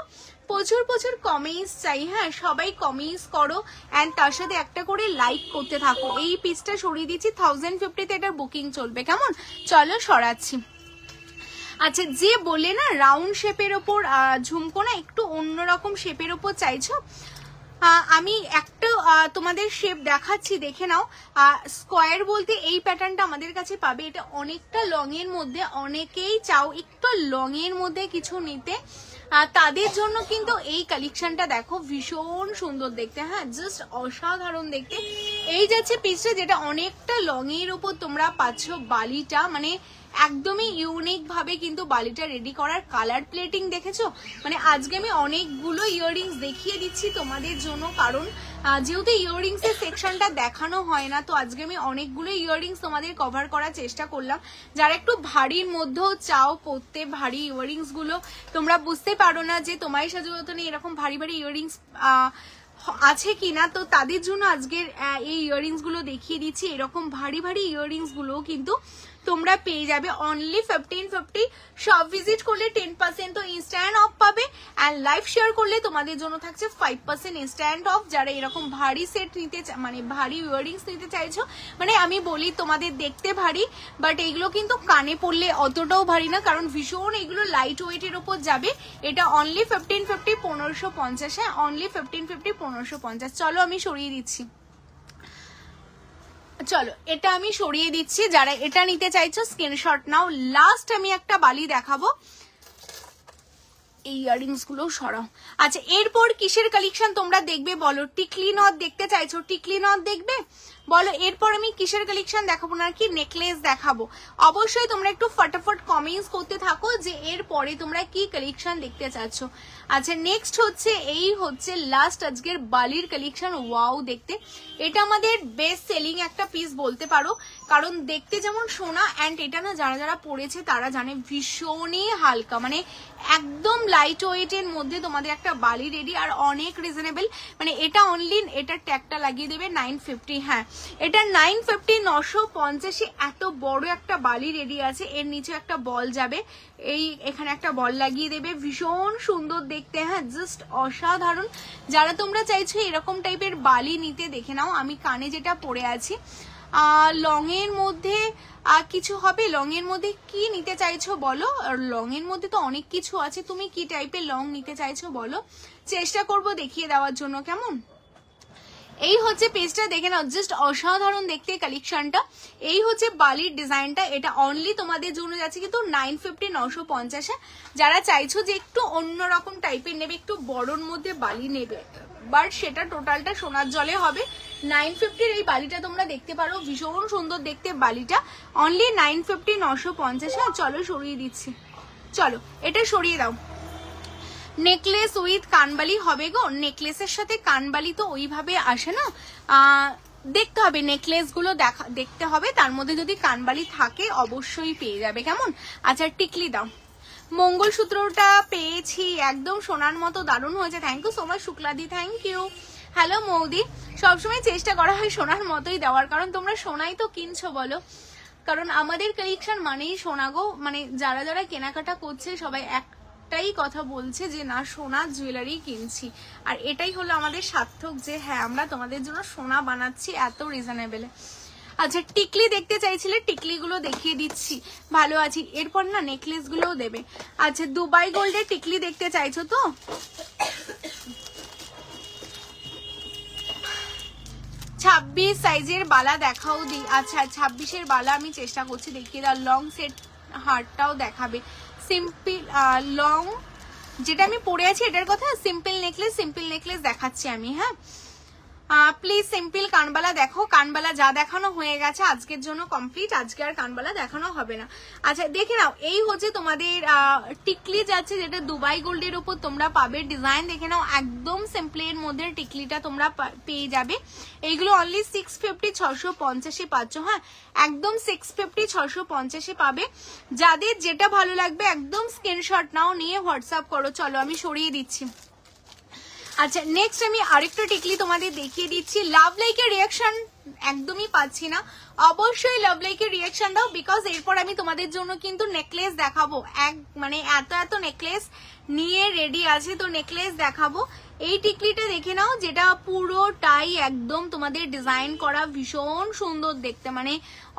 প্রচুর প্রচুর কমেন্টস চাই, হ্যাঁ, সবাই কমেন্টস করো অ্যান্ড তার সাথে একটা করে লাইক করতে থাকো। এই পিসটা সরিয়ে দিচ্ছি 1050-তে, এটার বুকিং চলবে, কেমন? চলো সরাচ্ছি। আচ্ছা, যে বলে না রাউন্ড শেপের ওপর ঝুমকো না একটু অন্যরকম শেপের ওপর চাইছো, আমি একটা তোমাদের শেপ দেখাচ্ছি, দেখে নাও। স্কোয়ার বলতে এই প্যাটার্নটা আমাদের কাছে পাবে। এটা অনেকটা লং এর মধ্যে, অনেকেই চাও একটু লং এর মধ্যে কিছু নিতে, তাদের জন্য কিন্তু এই কালেকশনটা দেখো ভীষণ সুন্দর দেখতে, হ্যাঁ, জাস্ট অসাধারণ দেখতে। এই যাচ্ছে পিসটা, যেটা অনেকটা লং এর উপর তোমরা পাচ্ছ বালিটা, মানে একদমই ইউনিক ভাবে কিন্তু বালিটা রেডি করার। কালার প্লেটিং দেখেছো, মানে আজকে আমি অনেকগুলো ইয়াররিংস দেখিয়ে দিচ্ছি তোমাদের জন্য, কারণ যেহেতু ইয়াররিংস এর সেকশনটা দেখানো হয় না, তো আজকে আমি অনেকগুলো ইয়াররিংস তোমাদের কভার করার চেষ্টা করলাম। যারা একটু ভারীর মধ্যেও চাও পরতে, ভারী ইয়াররিংস গুলো তোমরা বুঝতে পারো না যে তোমার সাজুগতনে এরকম ভারী ভারী ইয়াররিংস আছে কিনা, তো তাদের জন্য আজকের এই ইয়াররিংস গুলো দেখিয়ে দিচ্ছি। এরকম ভারী ভারী ইয়াররিংস গুলো কিন্তু তোমরা পেয়ে যাবে অনলি 1550। শপ ভিজিট করলে 10% তো ইনস্ট্যান্ট অফ পাবে, অ্যান্ড লাইভ শেয়ার করলে তোমাদের জন্য থাকছে 5% ইনস্ট্যান্ট অফ। যারা এরকম ভারী সেট নিতে, মানে ভারী ইয়াররিংস নিতে চাইছো, মানে আমি বলি তোমাদের দেখতে ভারী, বাট এইগুলো কিন্তু কানে পড়লে অতটাও ভারী না, কারণ ভীষণ এগুলো লাইট ওয়েটের ওপর যাবে। এটা অনলি 1550, 1550, হ্যাঁ, অনলি 1550, 1550। চলো আমি সরিয়ে দিচ্ছি, চলো এটা আমি সরিয়ে দিচ্ছি। যারা এটা নিতে চাইছো স্ক্রিনশট নাও। লাস্ট আমি একটা বালি দেখাবো, এই ইয়াররিংস গুলো সরাও। আচ্ছা, এরপর কিসের কালেকশন তোমরা দেখবে বলো? টিকলি নথ দেখতে চাইছো, টিকলি নথ দেখবে বলো। এরপর আমি কিসের কালেকশন দেখাবো না কি নেকলেস দেখাবো। অবশ্যই তোমরা একটু ফটাফট কমেন্টস করতে থাকো যে এরপরে তোমরা কি কালেকশন দেখতে চাচ্ছ। আচ্ছা, নেক্সট হচ্ছে এই হচ্ছে লাস্ট আজকের বালির কালেকশন। ওয়াও দেখতে, এটা আমাদের বেস্ট সেলিং একটা পিস বলতে পারো, কারণ দেখতে যেমন সোনা, অ্যান্ড এটা না যারা যারা পড়েছে তারা জানে ভীষণই হালকা, মানে একদম লাইট ওয়েটের মধ্যে তোমাদের একটা বালি রেডি, আর অনেক রিজনেবল। মানে এটা অনলি, এটার ট্যাগটা লাগিয়ে দেবে 950, হ্যাঁ এটা 950, 950 এত বড় একটা বালি রেডি আছে। এর নিচে একটা বল যাবে, এখানে একটা বল লাগিয়ে দেবে, ভীষণ সুন্দর দেখতে, হ্যাঁ, জাস্ট অসাধারণ। যারা তোমরা চাইছো এরকম টাইপের বালি নিতে, দেখে নাও আমি কানে যেটা পরে আছি, লং এর মধ্যে কিছু হবে? লং এর মধ্যে কি নিতে চাইছো বলো? লং এর মধ্যে তো অনেক কিছু আছে, তুমি কি টাইপের লং নিতে চাইছো বলো, চেষ্টা করব দেখিয়ে দেওয়ার জন্য। কেমন? এই হচ্ছে পেজটা, দেখে নাও, জাস্ট অসাধারণ দেখতে কালেকশনটা। এই হচ্ছে বালির ডিজাইনটা, এটা অনলি তোমাদের জন্য যাচ্ছে কিন্তু 950 950। যারা চাইছো যে একটু অন্যরকম টাইপের নেবে, একটু বড়র মধ্যে বালি নেবে, বাট সেটা টোটালটা সোনার জলে হবে। 950 এই বালিটা তোমরা দেখতে পারো, ভীষণ সুন্দর দেখতে বালিটা, অনলি 950 950। চলো সরিয়ে দিচ্ছি, চলো এটা সরিয়ে দাও। নেকলেস উইথ কানবালি হবে গো, নেকলেসের সাথে কানবালি তো ওইভাবে আসে না, দেখতে হবে নেকলেস গুলো দেখতে হবে, তার মধ্যে যদি কানবালি থাকে অবশ্যই পেয়ে যাবে। কেমন? আচ্ছা টিকলি দাও। মঙ্গলসূত্রটা পেয়েছি, একদম সোনার মতো, দারুণ হয়েছে, থ্যাংক ইউ সো মাচ শুক্লাদি, থ্যাংক ইউ। হ্যালো মৌদি, সবসময় চেষ্টা করা হয় সোনার মতোই দেওয়ার, কারণ তোমরা সোনাই তো কিনছো বলো, কারণ আমাদের কালেকশন মানেই সোনা গো, মানে যারা যারা কেনাকাটা করছে সবাই একটাই কথা বলছে যে না সোনার জুয়েলারি কিনছি, আর এটাই হলো আমাদের সার্থক যে হ্যাঁ আমরা তোমাদের জন্য সোনা বানাচ্ছি এত রিজনেবলে। আচ্ছা টিকলি দেখতে চাইছিলে, টিকলি গুলো দেখিয়ে দিচ্ছি, ভালো আছি। এরপর না নেকলেস গুলোও দেবে। আচ্ছা দুবাই গোল্ডের টিকলি দেখতে চাইছো তো? 26 সাইজের বালা দেখাও দি। আচ্ছা 26-এর বালা আমি চেষ্টা করছি দেখিয়ে দাও। লং সেট হারটাও দেখাবে, সিম্পল লং যেটা আমি পরে আছি এটার কথা, সিম্পল নেকলেস দেখাচ্ছি আমি। হ্যাঁ প্লিজ সিম্পল কানবালা দেখো, কানবালা যা দেখানো হয়ে গেছে আজকের জন্য কমপ্লিট, আজকে আর কানবালা দেখানো হবে না। আচ্ছা দেখে নাও, এই হচ্ছে তোমাদের টিকলি যাচ্ছে যেটা দুবাই গোল্ডের উপর তোমরা পাবে। ডিজাইন দেখে নাও, একদম সিম্পলের মধ্যে টিকলিটা তোমরা পেয়ে যাবে। এইগুলো অনলি 650 650 পাচ্ছ। হ্যাঁ একদম 650 650 পাবে। যাদের যেটা ভালো লাগবে একদম স্ক্রিনশট নাও, নিয়ে হোয়াটসঅ্যাপ করো। চলো আমি সরিয়ে দিচ্ছি। আচ্ছা নেক্সট আমি আরেকটা টিকলি তোমাদের দেখিয়ে দিচ্ছি। লাভ লাইকের রিয়াকশন একদমই পাচ্ছি না, অবশ্যই লাভ লাইকের রিয়াকশন দাও, বিকজ এরপর আমি তোমাদের জন্য কিন্তু নেকলেস দেখাবো, মানে এত নেকলেস নিয়ে রেডি আছে, তো নেকলেস দেখাবো। এই টিকলিটা দেখে নাও, যেটা পুরোটাই একদম তোমাদের ডিজাইন করা, ভীষণ সুন্দর দেখতে, মানে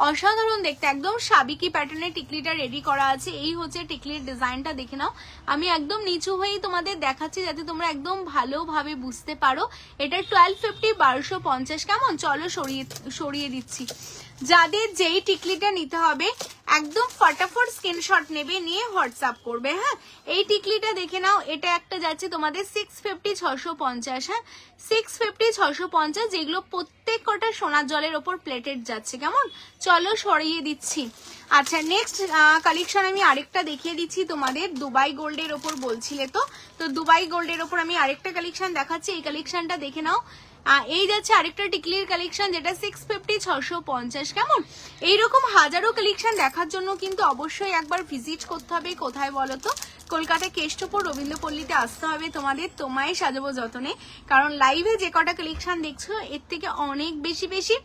অসাধারণ দেখতে, একদম সাবিকি প্যাটার্নের টিকলিটা রেডি করা আছে। এই হচ্ছে টিকলির ডিজাইনটা দেখে নাও, আমি একদম নিচু হয়েই তোমাদের দেখাচ্ছি যাতে তোমরা একদম ভালোভাবে বুঝতে পারো। এটা 1250 1250। কেমন? চলো সরিয়ে দিচ্ছি। যাদের যেই টিকলিটা নিতে হবে একদম ফটাফট স্ক্রিনশট নেবে, নিয়ে হোয়াটসঅ্যাপ করবে। হ্যাঁ এই টিকলিটা দেখে নাও, এটা একটা যাচ্ছে তোমাদের 650 650। হ্যাঁ 650 650, যেগুলো প্রত্যেক কটা সোনার জলের ওপর প্লেটেড যাচ্ছে। কেমন? চলো সরিয়ে দিচ্ছি। আচ্ছা নেক্সট কালেকশন আমি আরেকটা দেখিয়ে দিচ্ছি তোমাদের, দুবাই গোল্ডের ওপর বলছিলে তো দুবাই গোল্ডের ওপর আমি আরেকটা কালেকশন দেখাচ্ছি। এই কালেকশনটা দেখে নাও, এই যাচ্ছে আরেকটা টিকলির কালেকশন যেটা 650 650। কেমন? এইরকম হাজারো কালেকশন দেখার জন্য কিন্তু অবশ্যই একবার ভিজিট করতে হবে। কোথায় বলো তো? কলকাতা কেষ্টপুর রবীন্দ্রপল্লীতে আসতে হবে তোমাদের, তোমায় সাজাবো যতনে, কারণ লাইভে যে কটা কালেকশন দেখছো এর থেকে অনেক বেশি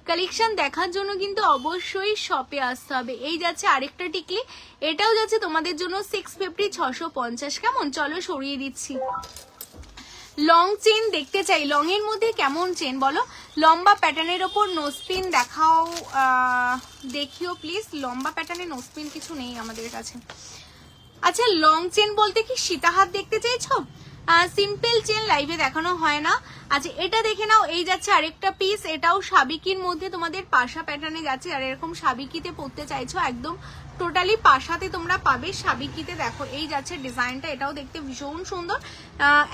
কালেকশন দেখার জন্য কিন্তু অবশ্যই শপে আসতে হবে। এই যাচ্ছে আরেকটা টিকলি, এটাও যাচ্ছে তোমাদের জন্য 650 650। কেমন? চলো সরিয়ে দিচ্ছি। লং চেন দেখতে চাই, লং এর মধ্যে কেমন চেন বলো? লম্বা প্যাটার্নের ওপর নোসপিন দেখাও, দেখিও প্লিজ। লম্বা প্যাটার্নের নোসপিন কিছু নেই আমাদের কাছে। আচ্ছা লং চেন বলতে কি সীতাহার দেখতে চাইছো? সিম্পল চেন লাইভে দেখানো হয় না। আচ্ছা এটা দেখে নাও, এই যাচ্ছে আরেকটা পিস, এটাও সাবিকির মধ্যে তোমাদের পাশা প্যাটার্নে যাচ্ছে। আর এরকম সাবিকিতে পরতে চাইছো একদম টোটালি পাশাতে তোমরা পাবে, সাবিকিতে দেখো এই যাচ্ছে ডিজাইনটা, এটাও দেখতে ভীষণ সুন্দর,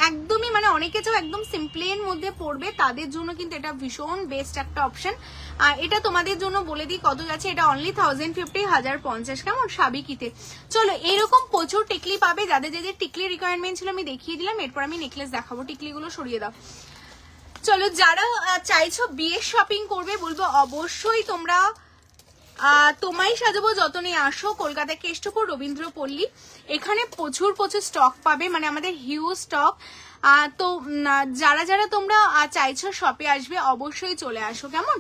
একদমই মানে অনেকে চাও একদম সিম্পলের মধ্যে পড়বে তাদের জন্য কিন্তু এটা ভীষণ বেস্ট একটা অপশন। এটা তোমাদের জন্য বলে দিই কত যাচ্ছে, এটা অনলি 1050 1050। কেমন? সাবিকিতে। চলো এরকম প্রচুর টিকলি পাবে, যাদের যাদের টিকলি রিকোয়ারমেন্ট ছিল আমি দেখিয়ে দিলাম। এরপর আমি নেকলেস দেখাবো, টিকলিগুলো সরিয়ে দাও। চলো যারা চাইছো বিয়ের শপিং করবে বলবো অবশ্যই তোমরা তোমায় সাজাবো যতনে আসো, কলকাতা কেষ্টপুর রবীন্দ্রপল্লী, এখানে প্রচুর স্টক পাবে, মানে আমাদের হিউজ স্টক। তো যারা তোমরা চাইছো শপে আসবে অবশ্যই চলে আসো। কেমন?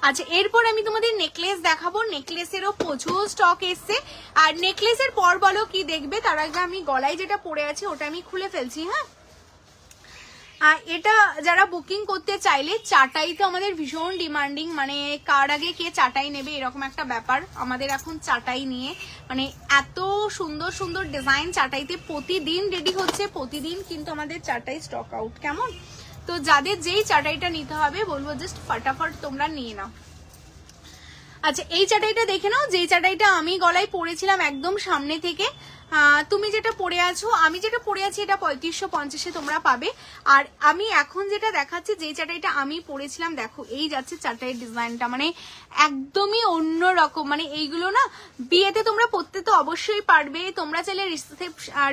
আচ্ছা এরপর আমি তোমাদের নেকলেস দেখাবো, নেকলেসেরও প্রচুর স্টক এসছে। আর নেকলেসের পর বলো কি দেখবে, তার আগে আমি গলায় যেটা পরে আছে ওটা আমি খুলে ফেলছি। হ্যাঁ এটা যারা বুকিং করতে চাইলে, চাটাই তো আমাদের ভীষণ ডিমান্ডিং, মানে কার আগে কে চাটাই নেবে এরকম একটা ব্যাপার আমাদের এখন চাটাই নিয়ে। মানে এত সুন্দর সুন্দর ডিজাইন চাটাইতে প্রতিদিন রেডি হচ্ছে, প্রতিদিন কিন্তু আমাদের চাটাই স্টক আউট। কেমন? তো যাদের যেই চাটাইটা নিতে হবে বলবো জাস্ট ফটাফট তোমরা নিয়ে নাও। আচ্ছা এই চাটাইটা দেখে নাও, যেই চাটাইটা আমি গলায় পরেছিলাম একদম সামনে থেকে। তুমি যেটা পরে আছো, আমি যেটা পরে আছি এটা 3550 তোমরা পাবে। আর আমি এখন যেটা দেখাচ্ছি, যে চাটাইটা আমি পরেছিলাম, দেখো এই যাচ্ছে চাটাইয়ের ডিজাইনটা, মানে একদমই অন্য রকম। মানে এইগুলো না বিয়েতে তোমরা পরতে তো অবশ্যই পারবে, তোমরা চাইলে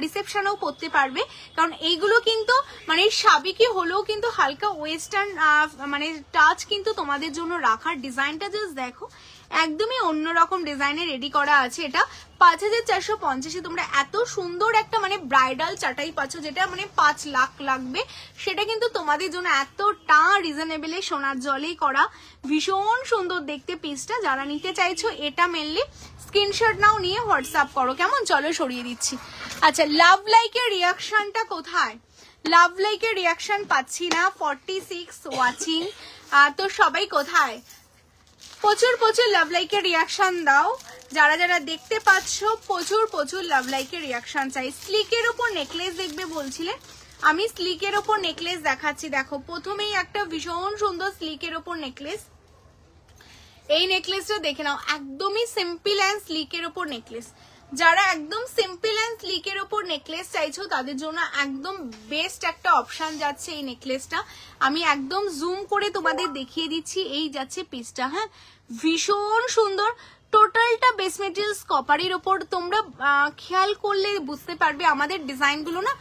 রিসেপশনেও পরতে পারবে, কারণ এইগুলো কিন্তু মানে সাবেকি হলেও কিন্তু হালকা ওয়েস্টার্ন মানে টাচ কিন্তু তোমাদের জন্য রাখার। ডিজাইনটা জাস্ট দেখো, একদমই অন্যরকম ডিজাইনে রেডি করা আছে। এটা 5450 তোমরা এত সুন্দর একটা মানে ব্রাইডাল চাটাই পাচ্ছ, যেটা মানে 5 লাখ লাগবে, সেটা কিন্তু তোমাদের জন্য এতটা রিজনেবলে সোনার জলেই করা। ভীষণ সুন্দর দেখতে পিসটা। যারা নিতে চাইছো এটা মেনলি স্ক্রিনশট নাও, নিয়ে হোয়াটসঅ্যাপ করো। কেমন? চলো সরিয়ে দিচ্ছি। আচ্ছা লাভ লাইকের রিয়াকশনটা কোথায়? লাভ লাইকের রিয়াকশন পাচ্ছি না, 46 ওয়াচিং। তো সবাই কোথায়? প্রচুর প্রচুর লাভ লাইকের রিয়াকশন দাও। যারা যারা দেখতে পাচ্ছ প্রচুর প্রচুর লাভ লাইকের রিয়াকশন চাই। স্লিকের উপর নেকলেস দেখবে বলছিলে, আমি স্লিকের উপর নেকলেস দেখাচ্ছি। দেখো প্রথমেই একটা ভীষণ সুন্দর স্লিকের উপর নেকলেস। এই নেকলেসটা দেখে নাও, একদমই সিম্পল অ্যান্ড স্লিকের উপর নেকলেস। যারা একদম সিম্পল অ্যান্ড স্লিকের উপর নেকলেস চাইছো তাদের জন্য একদম বেস্ট একটা অপশন যাচ্ছে এই নেকলেসটা। আমি একদম জুম করে তোমাদের দেখিয়ে দিচ্ছি। এই যাচ্ছে পিসটা, হ্যাঁ ভীষণ সুন্দর। টোটালটা বেস মেটেরিয়ালস কপারের ওপর। তোমরা খেয়াল করলে বুঝতে পারবে আমাদের ডিজাইনগুলো না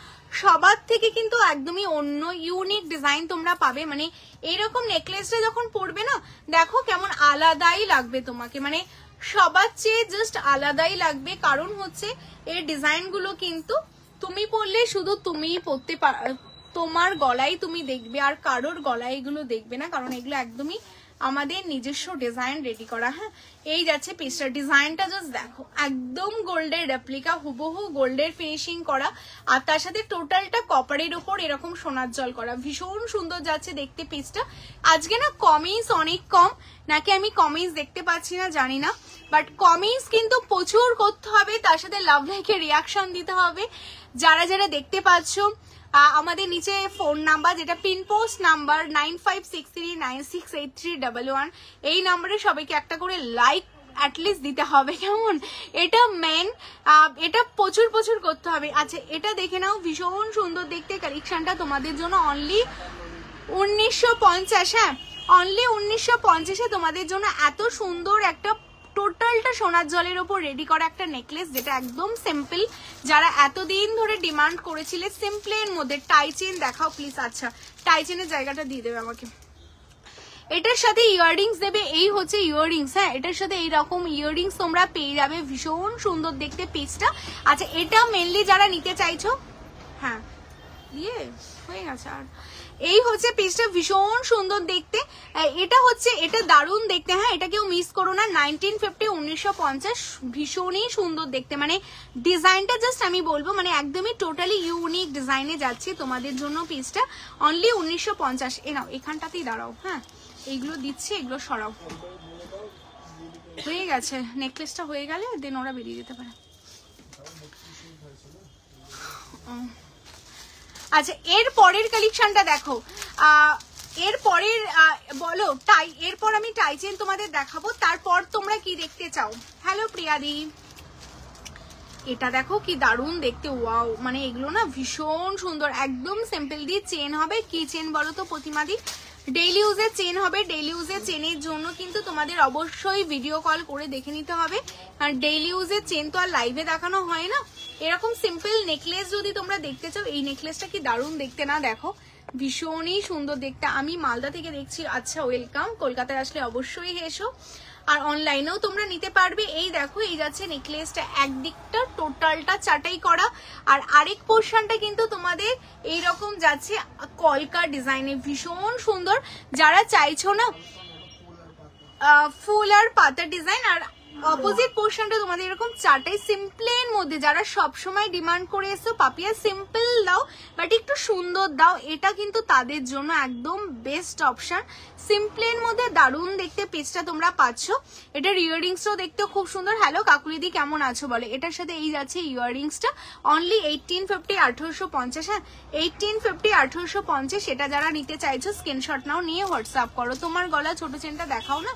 সবার থেকে কিন্তু একদমই অন্য ইউনিক ডিজাইন তোমরা পাবে। মানে এইরকম নেকলেসটা যখন পরবে না, দেখো কেমন আলাদাই লাগবে তোমাকে, মানে সবার চেয়ে জাস্ট আলাদাই লাগবে। কারণ হচ্ছে এর ডিজাইনগুলো কিন্তু তুমি পরলে শুধু তুমিই পরতে তোমার গলায় তুমি দেখবে, আর কারোর গলায় এগুলো দেখবে না, কারণ এগুলো একদমই আমাদের নিজস্ব ডিজাইন রেডি করা। হ্যাঁ এই যাচ্ছে পিসটার ডিজাইনটা, জাস্ট দেখো একদম গোল্ডের রেপ্লিকা, হুবহু গোল্ডের ফিনিশিং করা, আর তার সাথে টোটালটা কপারের উপর এরকম সোনার জল করা। ভীষণ সুন্দর যাচ্ছে দেখতে পিসটা। আজকে না কমিস অনেক কম, নাকি আমি কমিস দেখতে পাচ্ছি না জানি না, বাট কমিস কিন্তু প্রচুর করতে হবে, তার সাথে লাভ লাইকের রিয়াকশন দিতে হবে। যারা যারা দেখতে পাচ্ছ আমাদের নিচে ফোন নাম্বার, যেটা পিন পোস্ট নাম্বার 9563968311, এই নাম্বারে সবাইকে একটা করে লাইক অ্যাটলিস্ট দিতে হবে। কেমন? এটা মেন, এটা প্রচুর প্রচুর করতে হবে। আচ্ছা এটা দেখে নাও, ভীষণ সুন্দর দেখতে কালেকশনটা তোমাদের জন্য অনলি 1950। হ্যাঁ অনলি 1950 তোমাদের জন্য এত সুন্দর একটা টোটালটা সোনার জলের ওপর রেডি করা একটা নেকলেস, যেটা একদম সিম্পল। যারা এতদিন ধরে ডিমান্ড করেছিলে সিম্পলের মধ্যে, টাই চেন দেখাও প্লিজ। আচ্ছা টাই চেনের জায়গাটা দিয়ে দেবে আমাকে। এটার সাথে ইয়াররিংস দেবে, এই হচ্ছে ইয়াররিংস। হ্যাঁ এটার সাথে এইরকম ইয়াররিংস তোমরা পেয়ে যাবে, ভীষণ সুন্দর দেখতে পিসটা। আচ্ছা এটা মেনলি যারা নিতে চাইছো, হ্যাঁ দিয়ে হয়ে গেছে। আর এই হচ্ছে পিসটা, ভীষণ সুন্দর দেখতে। এটা হচ্ছে, এটা দারুণ দেখতে। হ্যাঁ এটা কেউ মিস করো না, 1950 ভীষণই সুন্দর দেখতে। মানে ডিজাইনটা জাস্ট আমি বলবো মানে একদমই টোটালি ইউনিক ডিজাইনে যাচ্ছে তোমাদের জন্য পিসটা, অনলি 1950। এ নাও এখানটাতেই দাঁড়াও, হ্যাঁ এইগুলো দিচ্ছি, এগুলো সরাও। হয়ে গেছে নেকলেসটা, হয়ে গেলে দেন ওরা বেরিয়ে যেতে পারে। আচ্ছা এর পরের কালেকশনটা দেখো, এর পরের বলো টাই, এরপর আমি টাই চেন তোমাদের দেখাবো। তারপর তোমরা কি দেখতে চাও? হ্যালো প্রিয়াদি, এটা দেখো কি দারুণ দেখতে, ওয়াও। মানে এগুলো না ভীষণ সুন্দর, একদম সিম্পল দিয়ে চেন হবে। কি চেন বলো তো প্রতিমাদি? ডেইলি ইউজের চেন হবে। ডেইলি ইউজের চেনের জন্য কিন্তু তোমাদের অবশ্যই ভিডিও কল করে দেখে নিতে হবে, আর ডেইলি ইউজের চেন তো আর লাইভে দেখানো হয় না। এরকম সিম্পল নেকলেস যদি তোমরা দেখতে চাও, এই নেকলেসটা কি দারুণ দেখতে না? দেখো ভীষণই সুন্দর দেখতে। আমি মালদা থেকে দেখছি। আচ্ছা ওয়েলকাম, কলকাতায় আসলে অবশ্যই এসো, আর অনলাইনেও তোমরা নিতে পারবে। এই দেখো এই যাচ্ছে নেকলেসটা, একদিকটা টোটালটা চাটাই করা, আর আরেক পোর্শনটা কিন্তু তোমাদের এইরকম যাচ্ছে কলকা ডিজাইনে, ভীষণ সুন্দর। যারা চাইছো না ফুল আর পাতা ডিজাইন, আর অপোজিট পোর্শনটা তোমাদের এরকম চারটাই সিম্পলের মধ্যে, যারা সবসময় ডিমান্ড করে এসো পাপিয়া সিম্পল দাও বাট একটু সুন্দর দাও, এটা কিন্তু তাদের জন্য একদম বেস্ট অপশন। সিম্পলের মধ্যে দারুণ দেখতে পিসটা তোমরা পাচ্ছ। এটার ইয়াররিংসটাও দেখতেও খুব সুন্দর। হ্যালো কাকুলিদি কেমন আছো বলে। এটার সাথে এই যাচ্ছে ইয়াররিংসটা অনলি 1850 1850। হ্যাঁ 1850 1850। এটা যারা নিতে চাইছো স্ক্রিনশট নাও, নিয়ে হোয়াটসঅ্যাপ করো। তোমার গলা ছোট চেনটা দেখাও না,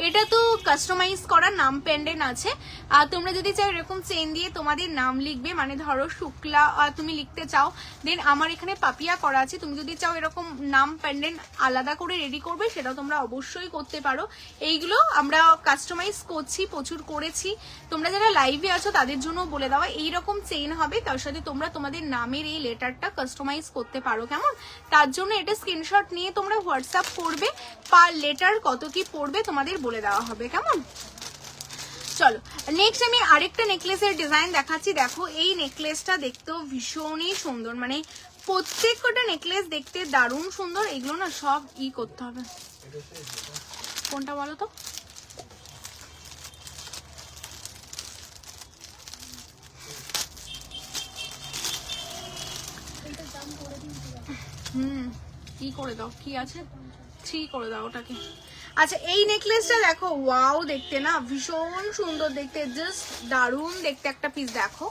এটা তো কাস্টমাইজ করা নাম পেন্ডেন্ট আছে। আর তোমরা যদি চাও এরকম চেন দিয়ে তোমাদের নাম লিখবে, মানে ধরো শুক্লা তুমি লিখতে চাও, দেন আমার এখানে পাপিয়া করা আছে, তুমি যদি চাও এরকম নাম পেন্ডেন্ট আলাদা করে রেডি করবে সেটাও তোমরা অবশ্যই করতে পারো। এইগুলো আমরা কাস্টমাইজ করছি, প্রচুর করেছি। তোমরা যারা লাইভে আছো তাদের জন্য বলে দেওয়া, এইরকম চেন হবে, তার সাথে তোমরা তোমাদের নামের এই লেটারটা কাস্টমাইজ করতে পারো কেমন। তার জন্য এটা স্ক্রিনশট নিয়ে তোমরা হোয়াটসঅ্যাপ করবে, পার লেটার কত কি পড়বে তোমাদের বলে দেওয়া হবে কেমন। চলো নেক্সট আমি আরেকটা নেকলেসের ডিজাইন দেখাচ্ছি। দেখো এই নেকলেসটা দেখতেও ভীষণই সুন্দর, মানে প্রত্যেকটা নেকলেস দেখতে দারুণ সুন্দর। এগুলো না সব করতে হবে। কোনটা বলো তো? কি করে দাও, কি আছে 3 করে দাও ওটাকে। আচ্ছা এই নেকলেসটা দেখো, ওয়াও দেখতে না ভীষণ সুন্দর দেখতে, জাস্ট দারুণ দেখতে একটা পিস। দেখো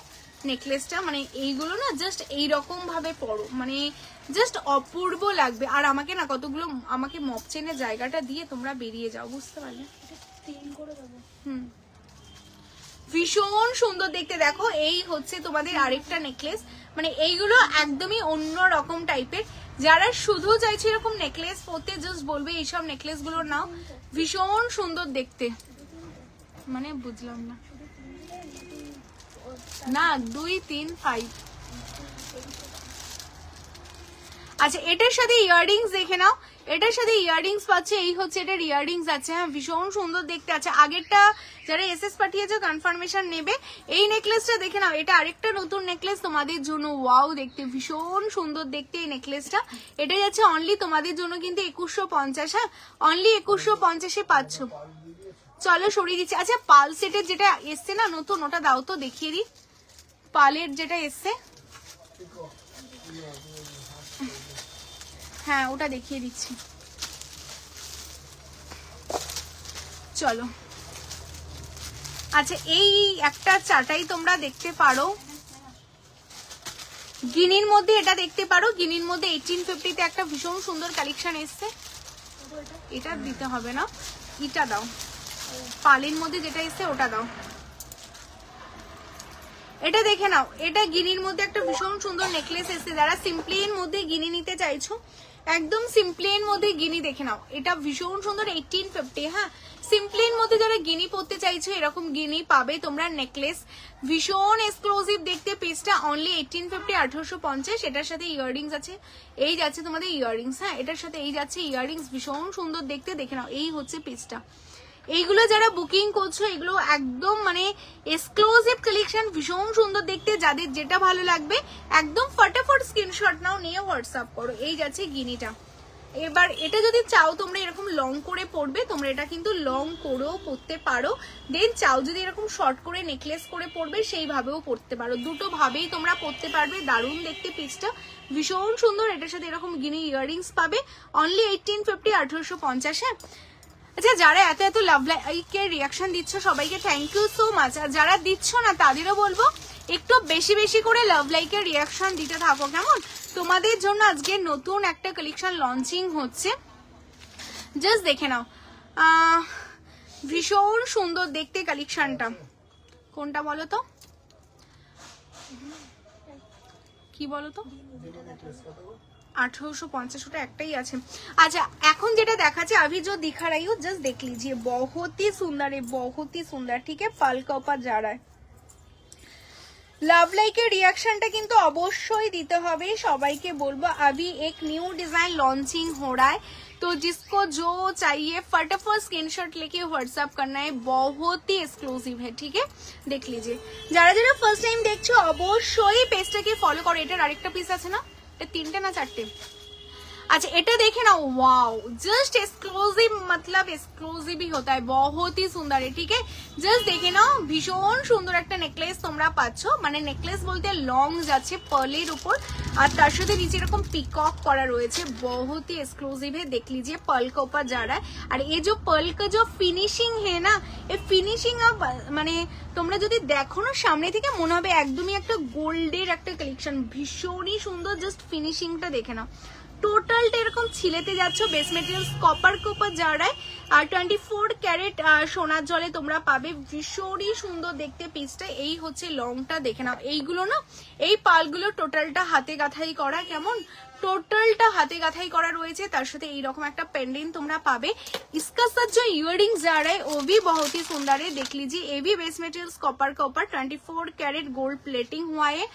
নেকলেসটা, মানে এইগুলো না জাস্ট এইরকম ভাবে পরো, মানে জাস্ট অপূর্ব লাগবে। আর আমাকে না কতগুলো আমাকে মপ চেনের জায়গাটা দিয়ে তোমরা বেরিয়ে যাও, বুঝতে পারলে? ভীষণ সুন্দর দেখতে। দেখো এই হচ্ছে তোমাদের আরেকটা নেকলেস, মানে এইগুলো একদমই অন্য রকম টাইপের। যারা শুধু চাইছে এরকম নেকলেস পরতে, জাস্ট বলবে এইসব নেকলেস গুলো নাও, ভীষণ সুন্দর দেখতে। মানে বুঝলাম না, না 2 3 5। আচ্ছা এটার সাথে ইয়াররিংস দেখে নাও, এটার সাথে ইয়াররিংস পাচ্ছে, এই হচ্ছে এটার ইয়াররিংস আছে। হ্যাঁ ভীষণ সুন্দর দেখতে আছে। আগেরটা যারা এসএস পাঠিয়েছে কনফার্মেশন নেবে। এই নেকলেসটা দেখে নাও, এটা আরেকটা নতুন নেকলেস তোমাদের জন্য, ওয়াও দেখতে ভীষণ সুন্দর দেখতে এই নেকলেসটা। এটা যাচ্ছে অনলি তোমাদের জন্য কিন্তু 2150। হ্যাঁ অনলি 2150-এ পাচ্ছ। চলো সরিয়ে দিচ্ছি। আচ্ছা পাল সেটের যেটা এসছে না নতুন, ওটা দাও তো দেখিয়ে দিই। পালের যেটা এসছে, হ্যাঁ ওটা দেখিয়ে দিচ্ছি। চলো আচ্ছা এই একটা চাটাই তোমরা দেখতে পারো, গিনির মধ্যে এটা দেখতে পারো। গিনির মধ্যে 1850-তে একটা ভীষণ সুন্দর কালেকশন এসছে। এটা দিতে হবে না, এটা দাও। পালের মধ্যে যেটা এসছে ওটা দাও। এটা দেখে নাও, এটা গিনির মধ্যে একটা ভীষণ সুন্দর নেকলেস এসছে। যারা সিম্পলির মধ্যে গিনি নিতে চাইছো, একদম সিম্পলির মধ্যে গিনি দেখে নাও, এটা ভীষণ সুন্দর 1850। হ্যাঁ সিম্পলির মধ্যে যারা গিনি পরতে চাইছো এরকম গিনি পাবে তোমরা। নেকলেস ভীষণ এক্সক্লুসিভ দেখতে, পিসটা অনলি 1850 1850। এটার সাথে ইয়াররিংস আছে, এই যাচ্ছে তোমাদের ইয়াররিংস। হ্যাঁ এটার সাথে এই যাচ্ছে ইয়াররিংস, ভীষণ সুন্দর দেখতে, দেখে নাও। এই হচ্ছে পিসটা। এইগুলো যারা বুকিং করছো এগুলো একদম মানে এক্সক্লুসিভ কালেকশন, ভীষণ সুন্দর দেখতে। যাদের যেটা ভালো লাগবে একদম ফটাফট স্ক্রিনশট নাও, নিয়ে হোয়াটসঅ্যাপ করো। এই যাচ্ছে গিনিটা। এবার এটা যদি চাও তোমরা এরকম লং করে পরবে, তোমরা এটা কিন্তু লং করেও পরতে পারো। দেন চাও যদি এরকম শর্ট করে নেকলেস করে পরবে, সেইভাবেও পরতে পারো। দুটো ভাবেই তোমরা পরতে পারবে। দারুণ দেখতে পিসটা, ভীষণ সুন্দর। এটার সাথে এরকম গিনি ইয়াররিংস পাবে অনলি 1850 1850। হ্যাঁ আচ্ছা যারা এত এত লাভ লাইকের রিয়াকশন দিচ্ছ সবাইকে থ্যাংক ইউ সো মাচ। আর যারা দিচ্ছ না তাদেরও বলবো একটু বেশি বেশি করে লাভ লাইকের রিয়াকশন দিতে থাকো কেমন। তোমাদের জন্য আজকে নতুন একটা কালেকশন লঞ্চিং হচ্ছে, জাস্ট দেখে নাও। ভীষণ সুন্দর দেখতে কালেকশনটা। কোনটা বলো তো, কি বলো তো? 1850 ওটা একটাই আছে। আচ্ছা এখন যেটা দেখাচ্ছে अभी जो दिखा रही हूँ जस्ट देख लीजिए, बहुत ही सुंदर है, बहुत ही सुंदर। ठीक है फल का ऊपर जा रहा है। লাভ লাইকের রিয়াকশনটা কিন্তু অবশ্যই দিতে হবে। সবাইকে বলবো अभी एक न्यू डिजाइन लॉन्चिंग हो रहा है, तो जिसको जो चाहिए फटाफट स्क्रीनशॉट लेके व्हाट्सएप करना है, बहुत ही एक्सक्लूसिव है। ठीक है देख लीजिए। যারা যারা ফার্স্ট টাইম দেখছো অবশ্যই পেজটাকে ফলো করো। এটার আরেকটা পিস আছে না, এটা 3টে না 4টে? अच्छा এটা দেখে নাও, वाओ जस्ट एक्सक्लूसिव, मतलब एक्सक्लूसिव ही होता है, बहुत ही सुंदर है। ठीक है, जस्ट দেখে নাও, ভীষণ সুন্দর একটা নেকলেস তোমরা পাচ্ছ, মানে নেকলেস বলতে লং যাচ্ছে পার্লের উপর, আর তার সাথে নিচে এরকম পিকক করা রয়েছে, बहुत ही एक्सक्लूसिव है। देख लीजिए पर्ल के ऊपर जा रहा है, और ये जो पर्ल का जो फिनिशिंग है ना, ये फिनिशिंग अब মানে তোমরা যদি দেখো না সামনে থেকে মনে হবে একদমই একটা গোল্ডের একটা কালেকশন, ভীষণই সুন্দর। জাস্ট ফিনিশিংটা দেখে নাও, টোটালটা এরকম ছিলেতে যাচ্ছ, বেস মেটেরিয়ালস কপার কোপার জারায়, আর 24 ক্যারেট সোনার জলে তোমরা পাবে, ভীষণই সুন্দর দেখতে পিসটা। এই হচ্ছে লংটা দেখে নাও, এইগুলো না, এই পালগুলো টোটালটা হাতে গাঁথাই করা, কেমন টোটালটা হাতে গাঁথাই করা রয়েছে, তার সাথে এইরকম একটা পেंडेंट তোমরা পাবে। इसका साथ जो इयररिंग्स जा रहा है वो भी बहुत ही सुंदर है, देख लीजिए, ये भी बेस मटेरियल्स कॉपर का ऊपर 24 कैरेट गोल्ड प्लेटिंग हुआ है,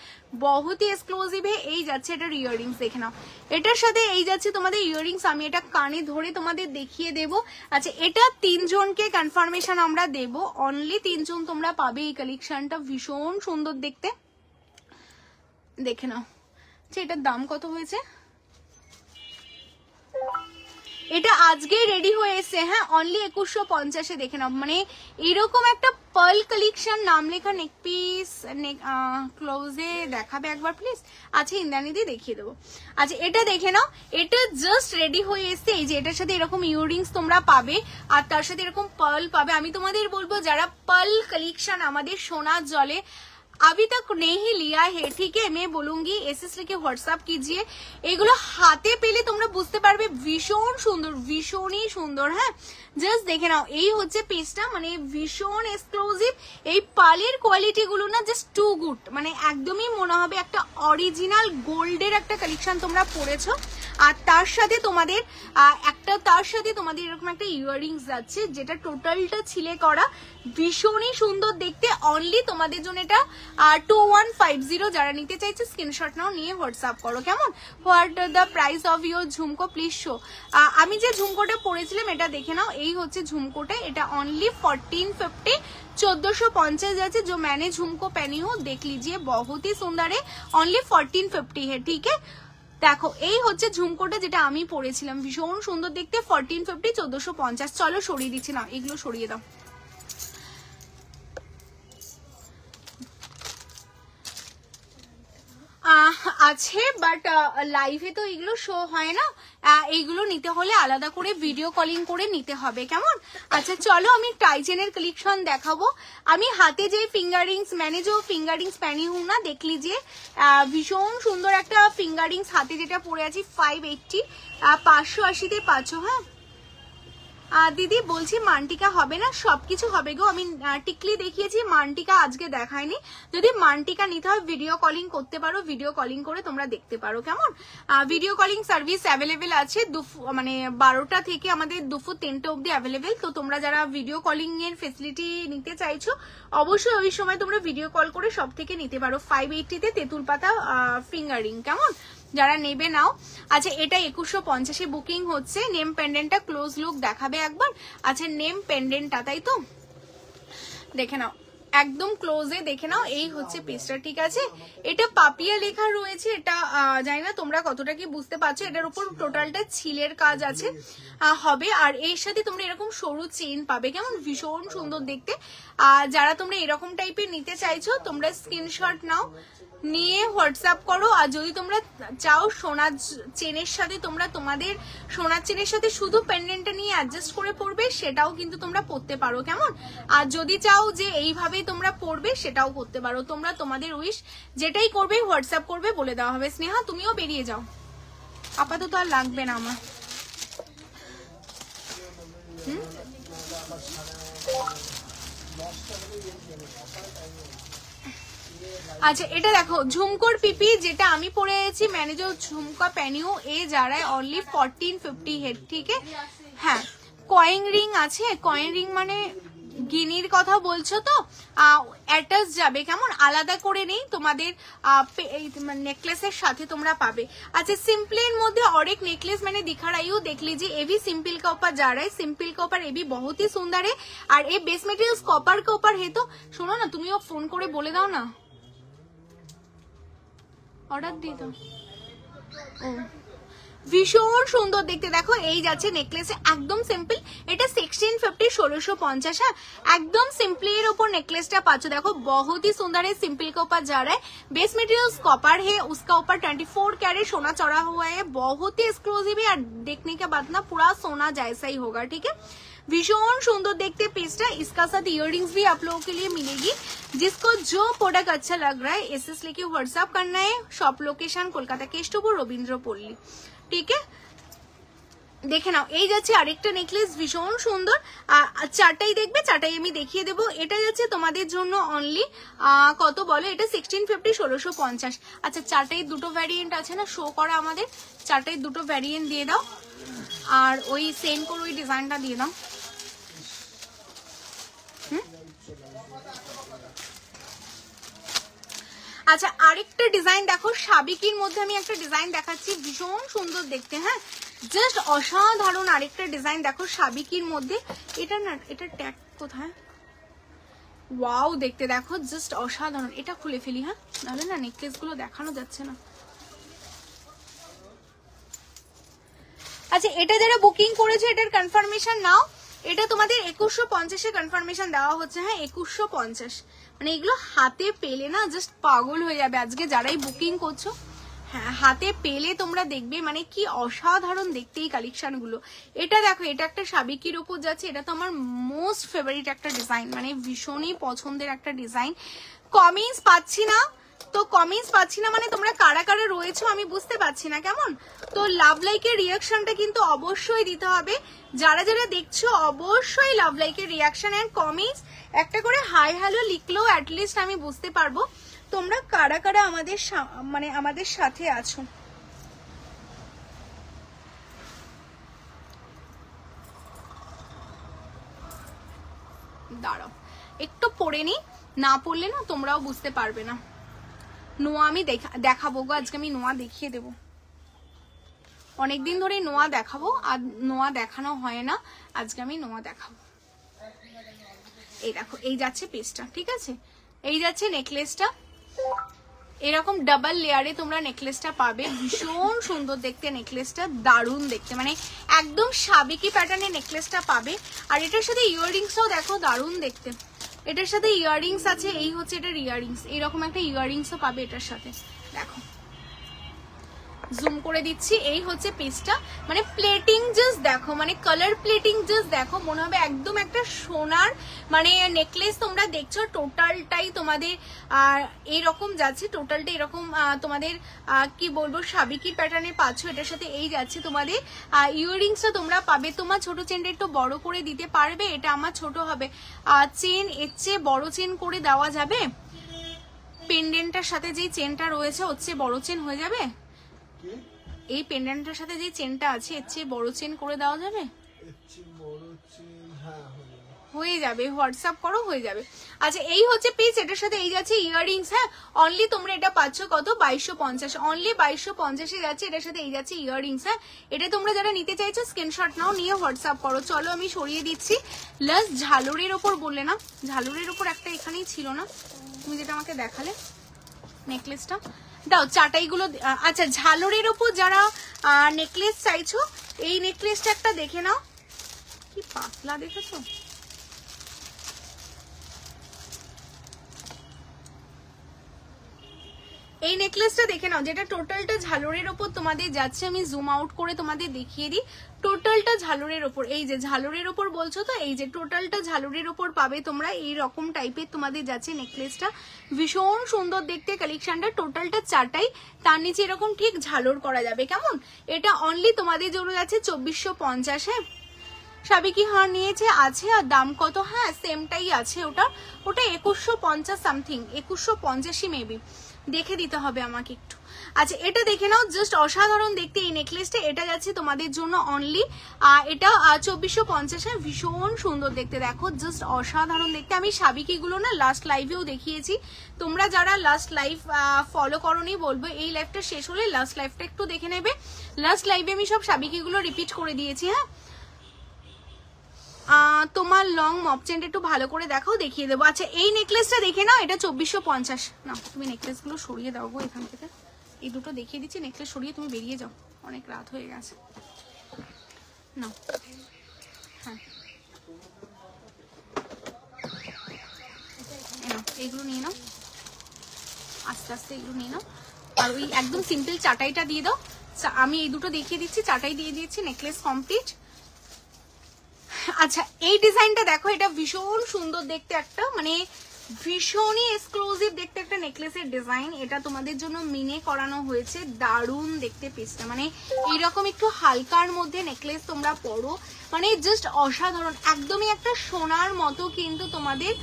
बहुत ही एक्सक्लूसिव है। এই যাচ্ছে এটার ইয়াররিংস দেখে নাও, এটার সাথে এই যাচ্ছে তোমাদের ইয়াররিংস, আমি এটা কানে ধরে তোমাদের দেখিয়ে দেব। আচ্ছা এটা 3 জনকে কনফার্মেশন আমরা দেব, অনলি 3 জন তোমরা পাবে এই কালেকশনটা, ভীষণ সুন্দর দেখতে, দেখে নাও। আচ্ছা এটার দাম কত হয়েছে, এটা আজকে রেডি হয়ে এসে, হ্যাঁ অনলি 2150 এ, দেখে নাও। মানে এরকম একটা পার্ল কালেকশন, নাম লেখা নেক পিস, ক্লোজে দেখাবে একবার প্লিজ। আচ্ছা ইন্দ্রাণীদি দেখিয়ে দেবো। আচ্ছা এটা দেখে নাও, এটা জাস্ট রেডি হয়ে এসছে, এই যে এটার সাথে এরকম ইয়াররিংস তোমরা পাবে, আর তার সাথে এরকম পার্ল পাবে। আমি তোমাদের বলবো যারা পার্ল কালেকশন আমাদের সোনার জলে अभी तक नहीं लिया है, ठीक है, मैं बोलूंगी एसएस लिखे व्हाट्सएप कीजिए, এগুলো হাতে পেলে তোমরা বুঝতে পারবে ভীষণ সুন্দর, ভীষণই সুন্দর। হ্যাঁ জাস্ট দেখে নাও, এই হচ্ছে পিসটা, মানে ভীষণ এক্সক্লুসিভ। এই পালের কোয়ালিটি গুলো না জাস্ট টু গুড, মানে একদমই মনে হবে একটা অরিজিনাল গোল্ডের একটা কালেকশন তোমরা পরেছো। আর তার সাথে তোমাদের এরকম একটা ইয়াররিংস যাচ্ছে, যেটা টোটালটা ছিলে করা, ভীষণই সুন্দর দেখতে। অনলি তোমাদের জন্য এটা 2150, যারা নিতে চাইছে স্ক্রিনশট নাও, নিয়ে হোয়াটসঅ্যাপ করো, কেমন। What the price of your jhumka please show. আমি যে ঝুমকোটা পরেছিলাম এটা দেখে নাও, এই হচ্ছে ঝুমকোটা, এটা অনলি 1450, 1450 যাচ্ছে। जो मैंने झुमको पहनी हूँ देख लीजिए, बहुत ही सुंदर है, অনলি 1450 है, ठीक है। দেখো এই হচ্ছে ঝুমকোটা যেটা আমি পরেছিলাম, ভীষণ সুন্দর দেখতে, 1450, 1450। চলো সরিয়ে দিচ্ছি না, এগুলো সরিয়ে দাও। আছে বাট লাইভে তো এগুলো শো হয় না, এইগুলো নিতে হলে আলাদা করে ভিডিও কলিং করে নিতে হবে, কেমন। আচ্ছা চলো আমি টাইচেনের কালেকশন দেখাবো। আমি হাতে যে ফিঙ্গারিংস, मैंने जो फिंगारिंग्स पहनी हूँ ना, देख लीजिए, ভীষণ সুন্দর একটা ফিঙ্গারিংস হাতে যেটা পরে আছি, 580, 580 পাচ্ছ। হ্যাঁ দিদি বলছি মানটিকা হবে না, সবকিছু হবে গো, আমি টিকলি দেখিয়েছি, মানটিকা আজকে দেখায়নি। যদি মানটিকা নিতে হয় ভিডিও কলিং করতে পারো, ভিডিও কলিং করে তোমরা দেখতে পারো, কেমন। ভিডিও কলিং সার্ভিস অ্যাভেলেবেল আছে, মানে 12টা থেকে আমাদের দুপুর 3টে অবধি অ্যাভেলেবেল। তো তোমরা যারা ভিডিও কলিং এর ফেসিলিটি নিতে চাইছো অবশ্যই ওই সময় তোমরা ভিডিও কল করে সব থেকে নিতে পারো। 580 তেঁতুল পাতা ফিঙ্গারিং, কেমন, যারা নেবে নাও। আচ্ছা এটা 2150 বুকিং হচ্ছে। নেম পেন্ডেন্টটা ক্লোজ লুক দেখাবে একবার। আচ্ছা নেম পেন্ডেন্টটা, তাই তো, দেখে নাও, একদম ক্লোজে দেখে নাও, এই হচ্ছে পিসটা, ঠিক আছে। এটা পাপিয়া লেখা রয়েছে, এটা জানি না তোমরা কতটা কি বুঝতে পারছো, এটার উপর টোটালটা ছিলের কাজ আছে হবে, আর এর সাথে তোমরা এরকম সরু চেইন পাবে, কেমন, ভীষণ সুন্দর দেখতে। যারা তোমরা এরকম টাইপের নিতে চাইছো তোমরা স্ক্রিনশট নাও, নিয়ে হোয়াটসঅ্যাপ করো। আর যদি তোমরা চাও সোনার চেনের সাথে তোমরা তোমাদের সোনার চেনের সাথে শুধু পেন্ডেন্টটা নিয়ে অ্যাডজাস্ট করে পরবে, সেটাও কিন্তু তোমরা পরতে পারো, কেমন। আর যদি চাও যে এইভাবেই তোমরা পরবে সেটাও করতে পারো, তোমরা তোমাদের উইশ যেটাই করবে হোয়াটসঅ্যাপ করবে, বলে দেওয়া হবে। স্নেহা তুমিও বেরিয়ে যাও, আপাতত আর লাগবে না আমার। अच्छा এটা দেখো ঝুমকোর পিপি যেটা আমি পরে আছি मैंने जो झुमका पहनी हूँ ए जा रहा है ओनली 1450 है ठीक है। হ্যাঁ কয়েন রিং আছে, কয়েন রিং মানে গিনির কথা বলছো তো, অ্যাটাচ যাবে কেমন, আলাদা করে নেই, তোমাদের नेकलेसের সাথে তোমরা পাবে। अच्छा सिंपल মধ্যে और एक नेकलेस मैंने दिखा रही हूँ, देख लीजिए ये भी सिंपल का ऊपर जा रहा है, सिंपल का ऊपर ये भी बहुत ही सुंदर है और ये बेस मटेरियल्स कॉपर के ऊपर है। तो सुनो ना तुमिও फोन করে বলে দাও না, অর্ডার দিয়ে দাও। ও ভীষণ সুন্দর দেখতে। দেখো এই যাচ্ছে নেকলেসে, একদম সিম্পল, এটা 1650 1650। হ্যাঁ, একদম সিম্পলি এর ऊपर नेकलेसটা पाচ্ছ। देखो बहुत ही सुंदर है, सिंपल के ऊपर जा रहा है, बेस मटेरियल्स कॉपर है, उसका ऊपर 24 कैरेट सोना चढ़ा हुआ है, बहुत ही एक्सक्लूसिव है और देखने के बाद ना पूरा सोना जैसा ही होगा। ठीक है, भीषण सुंदर देखते पीसटा। इसका साथ इयररिंग्स भी आप लोगों के लिए मिलेगी। जिसको जो प्रोडक्ट अच्छा लग रहा है एसएस लेके व्हाट्सएप करना है। Shop location Kolkata Keshtopur Rabindrapalli. ठीक है, দেখে নাও। এই যাচ্ছে আরেকটা নেকলেস, ভীষণ সুন্দর। চারটাই দেখবে, চারটাই আমি দেখিয়ে দেবো। এটা যাচ্ছে তোমাদের জন্য অনলি কত বলে, এটা 1650 1650। আচ্ছা, চারটাই দুটো ভ্যারিয়েন্ট আছে না শো করা আমাদের, চারটাই দুটো ভ্যারিয়েন্ট দিয়ে দাও আর ওই সেম করে ওই ডিজাইনটা দিয়ে দাও। আচ্ছা, আরেকটা ডিজাইন দেখো, সাবিকির মধ্যে আমি একটা ডিজাইন দেখাচ্ছি, ভীষণ সুন্দর দেখতে। হ্যাঁ, জাস্ট অসাধারণ আরেকটা ডিজাইন দেখো সাবিকির মধ্যে। এটা না, এটা ট্যাগ কোথায়, ওয়াও দেখতে দেখো, জাস্ট অসাধারণ। এটা খুলে ফেলি, হ্যাঁ, নাহলে না নেকলেস গুলো দেখানো যাচ্ছে না। আচ্ছা, এটা যারা বুকিং করেছে এটার কনফার্মেশন নাও। এটা তোমাদের 2150 কনফার্মেশন দেওয়া হচ্ছে। হ্যাঁ, 2150, মানে এগুলো হাতে পেলে না জাস্ট পাগল হয়ে যাবে আজকে যারাই বুকিং করছো। হ্যাঁ, হাতে পেলে তোমরা দেখবে মানে কি অসাধারণ দেখতে এই কালেকশন গুলো। এটা দেখো, এটা একটা সাবিকির উপর যাচ্ছে, এটা তো আমার মোস্ট ফেভারিট একটা ডিজাইন, মানে ভীষণই পছন্দের একটা ডিজাইন। কমেন্টস পাচ্ছি না, তো কমেন্টস পাচ্ছি না মানে তোমরা কারা কারা রয়েছো আমি বুঝতে পারছি না, কেমন? তো লাভ লাইকের রিয়াকশনটা কিন্তু অবশ্যই দিতে হবে। যারা যারা দেখছো অবশ্যই লাভ লাইকের রিয়াকশন এন্ড কমেন্টস একটা করে হাই হ্যালো লিখলেও অ্যাটলিস্ট আমি বুঝতে পারবো তোমরা কারা কারা আমাদের মানে আমাদের সাথে আছো। দাঁড়াও একটু পড়ে নি, না পড়লে না তোমরাও বুঝতে পারবে না। নোয়া আমি দেখাবো গো, আজকে আমি নোয়া দেখিয়ে দেবো। অনেকদিন ধরে নোয়া দেখাবো আর নোয়া দেখানো হয় না, আজকে আমি নোয়া দেখাবো। এই দেখো, এই যাচ্ছে পিসটা, ঠিক আছে, এই যাচ্ছে নেকলেসটা। এরকম ডাবল লেয়ারে তোমরা নেকলেসটা পাবে, ভীষণ সুন্দর দেখতে নেকলেসটা, দারুণ দেখতে, মানে একদম সাবেকি প্যাটার্নের নেকলেসটা পাবে। আর এটার সাথে ইয়াররিংসও দেখো দারুণ দেখতে, এটার সাথে ইয়াররিংস আছে, এই হচ্ছে এটার ইয়াররিংস, এইরকম একটা ইয়াররিংসও পাবে এটার সাথে। দেখো জুম করে দিচ্ছি, এই হচ্ছে পিসটা, মানে প্লেটিং জাস্ট দেখো, মানে কালার প্লেটিং জাস্ট দেখো, মনে হবে একদম একটা সোনার মানে নেকলেস তোমরা দেখছো। টোটালটাই তোমাদের এইরকম যাচ্ছে, টোটালটা এরকম তোমাদের কি বলবো সাবিকি প্যাটার্নে পাচ্ছ। এটার সাথে এই যাচ্ছে তোমাদের ইয়াররিংসটা তোমরা পাবে। তোমার ছোট চেনটা একটু বড় করে দিতে পারবে, এটা আমার ছোট হবে, চেন এর চেয়ে বড় চেন করে দেওয়া যাবে। পেন্ডেন্টটার সাথে যে চেনটা রয়েছে ওর চেয়ে বড় চেন হয়ে যাবে, এই পেন্ডেন্টের সাথে যে চেনটা আছে এর চেয়ে বড় চেন করে দেওয়া যাবে, হয়ে যাবে, হোয়াটসঅ্যাপ করো হয়ে যাবে। আচ্ছা, এই হচ্ছে পিস, এটার সাথে এই যাচ্ছে ইয়াররিংস। হ্যাঁ, অনলি তোমরা এটা পাচ্ছ কত, 2250, অনলি 2250 যাচ্ছে, এটার সাথে এই যাচ্ছে ইয়াররিংস। হ্যাঁ, এটা তোমরা যারা নিতে চাইছো স্ক্রিনশট নাও, নিয়ে হোয়াটসঅ্যাপ করো। চলো আমি সরিয়ে দিচ্ছি। লাস্ট ঝালরের ওপর বললে না, ঝালরের ওপর একটা এখানেই ছিল না, তুমি যেটা আমাকে দেখালে নেকলেসটা দাও, চাটাইগুলো। আচ্ছা, ঝালরের ওপর যারা নেকলেস চাইছো এই নেকলেসটা একটা দেখে নাও, কি পাতলা দেখেছো, এই নেকলেসটা দেখে নাও, যেটা টোটালটা ঝালরের ওপর তোমাদের যাচ্ছে। আমি জুম আউট করে তোমাদের দেখিয়ে দিই, টোটালটা ঝালরের ওপর, এই যে ঝালরের ওপর বলছো তো, এই যে টোটালটা ঝালরের ওপর পাবে তোমরা, এই রকম টাইপের তোমাদের যাচ্ছে নেকলেসটা, ভীষণ সুন্দর দেখতে কালেকশনটা। টোটালটা চারটাই, তার নিচে এরকম ঠিক ঝালর করা যাবে, কেমন? এটা অনলি তোমাদের জন্য যাচ্ছে 2450। হ্যাঁ, সাবিকি হার নিয়েছে আছে, আর দাম কত, হ্যাঁ সেমটাই আছে, ওটা 2150 সামথিং, 2150 মেবি, দেখে দিতে হবে আমাকে একটু। আচ্ছা, এটা দেখে নাও, জাস্ট অসাধারণ দেখতে এই নেকলেসটা। এটা যাচ্ছে তোমাদের জন্য অনলি, এটা 2450। ভীষণ সুন্দর দেখতে, দেখো জাস্ট অসাধারণ দেখতে। আমি সাবিকিগুলো না লাস্ট লাইভেও দেখিয়েছি, তোমরা যারা লাস্ট লাইভ ফলো করোনি বলবো এই লাইভটা শেষ হলে লাস্ট লাইভটা একটু দেখে নেবে। লাস্ট লাইভে আমি সব সাবিকিগুলো রিপিট করে দিয়েছি। হ্যাঁ, তোমার লং মপ চেনটা একটু ভালো করে দেখাও, দেখিয়ে দেবো। আচ্ছা, এই নেকলেসটা দেখে নাও, এটা 2450। না তুমি নেকলেসগুলো সরিয়ে দাও গো এখান থেকে, এই দুটো দেখিয়ে দিচ্ছি, নেকলেস সরিয়ে তুমি বেরিয়ে যাও, অনেক রাত হয়ে গেছে না। হ্যাঁ এগুলো নিয়ে নাও, আস্তে আস্তে এগুলো নিয়ে নাও। আর ওই একদম সিম্পল চাটাইটা দিয়ে দাও। আমি এই দুটো দেখিয়ে দিচ্ছি, চাটাই দিয়ে দিয়েছি, নেকলেস কমপ্লিট। আচ্ছা এই ডিজাইনটা দেখো, এটা ভীষণ সুন্দর দেখতে, একটা মানে ভীষণই এক্সক্লুসিভ দেখতে একটা নেকলেসের ডিজাইন। এটা তোমাদের জন্য মিনে করানো হয়েছে, দারুণ দেখতে পিসটা। মানে এইরকম একটু হালকার মধ্যে নেকলেস তোমরা পরো, মানে জাস্ট অসাধারণ, একদমই একটা সোনার মতো কিন্তু তোমাদের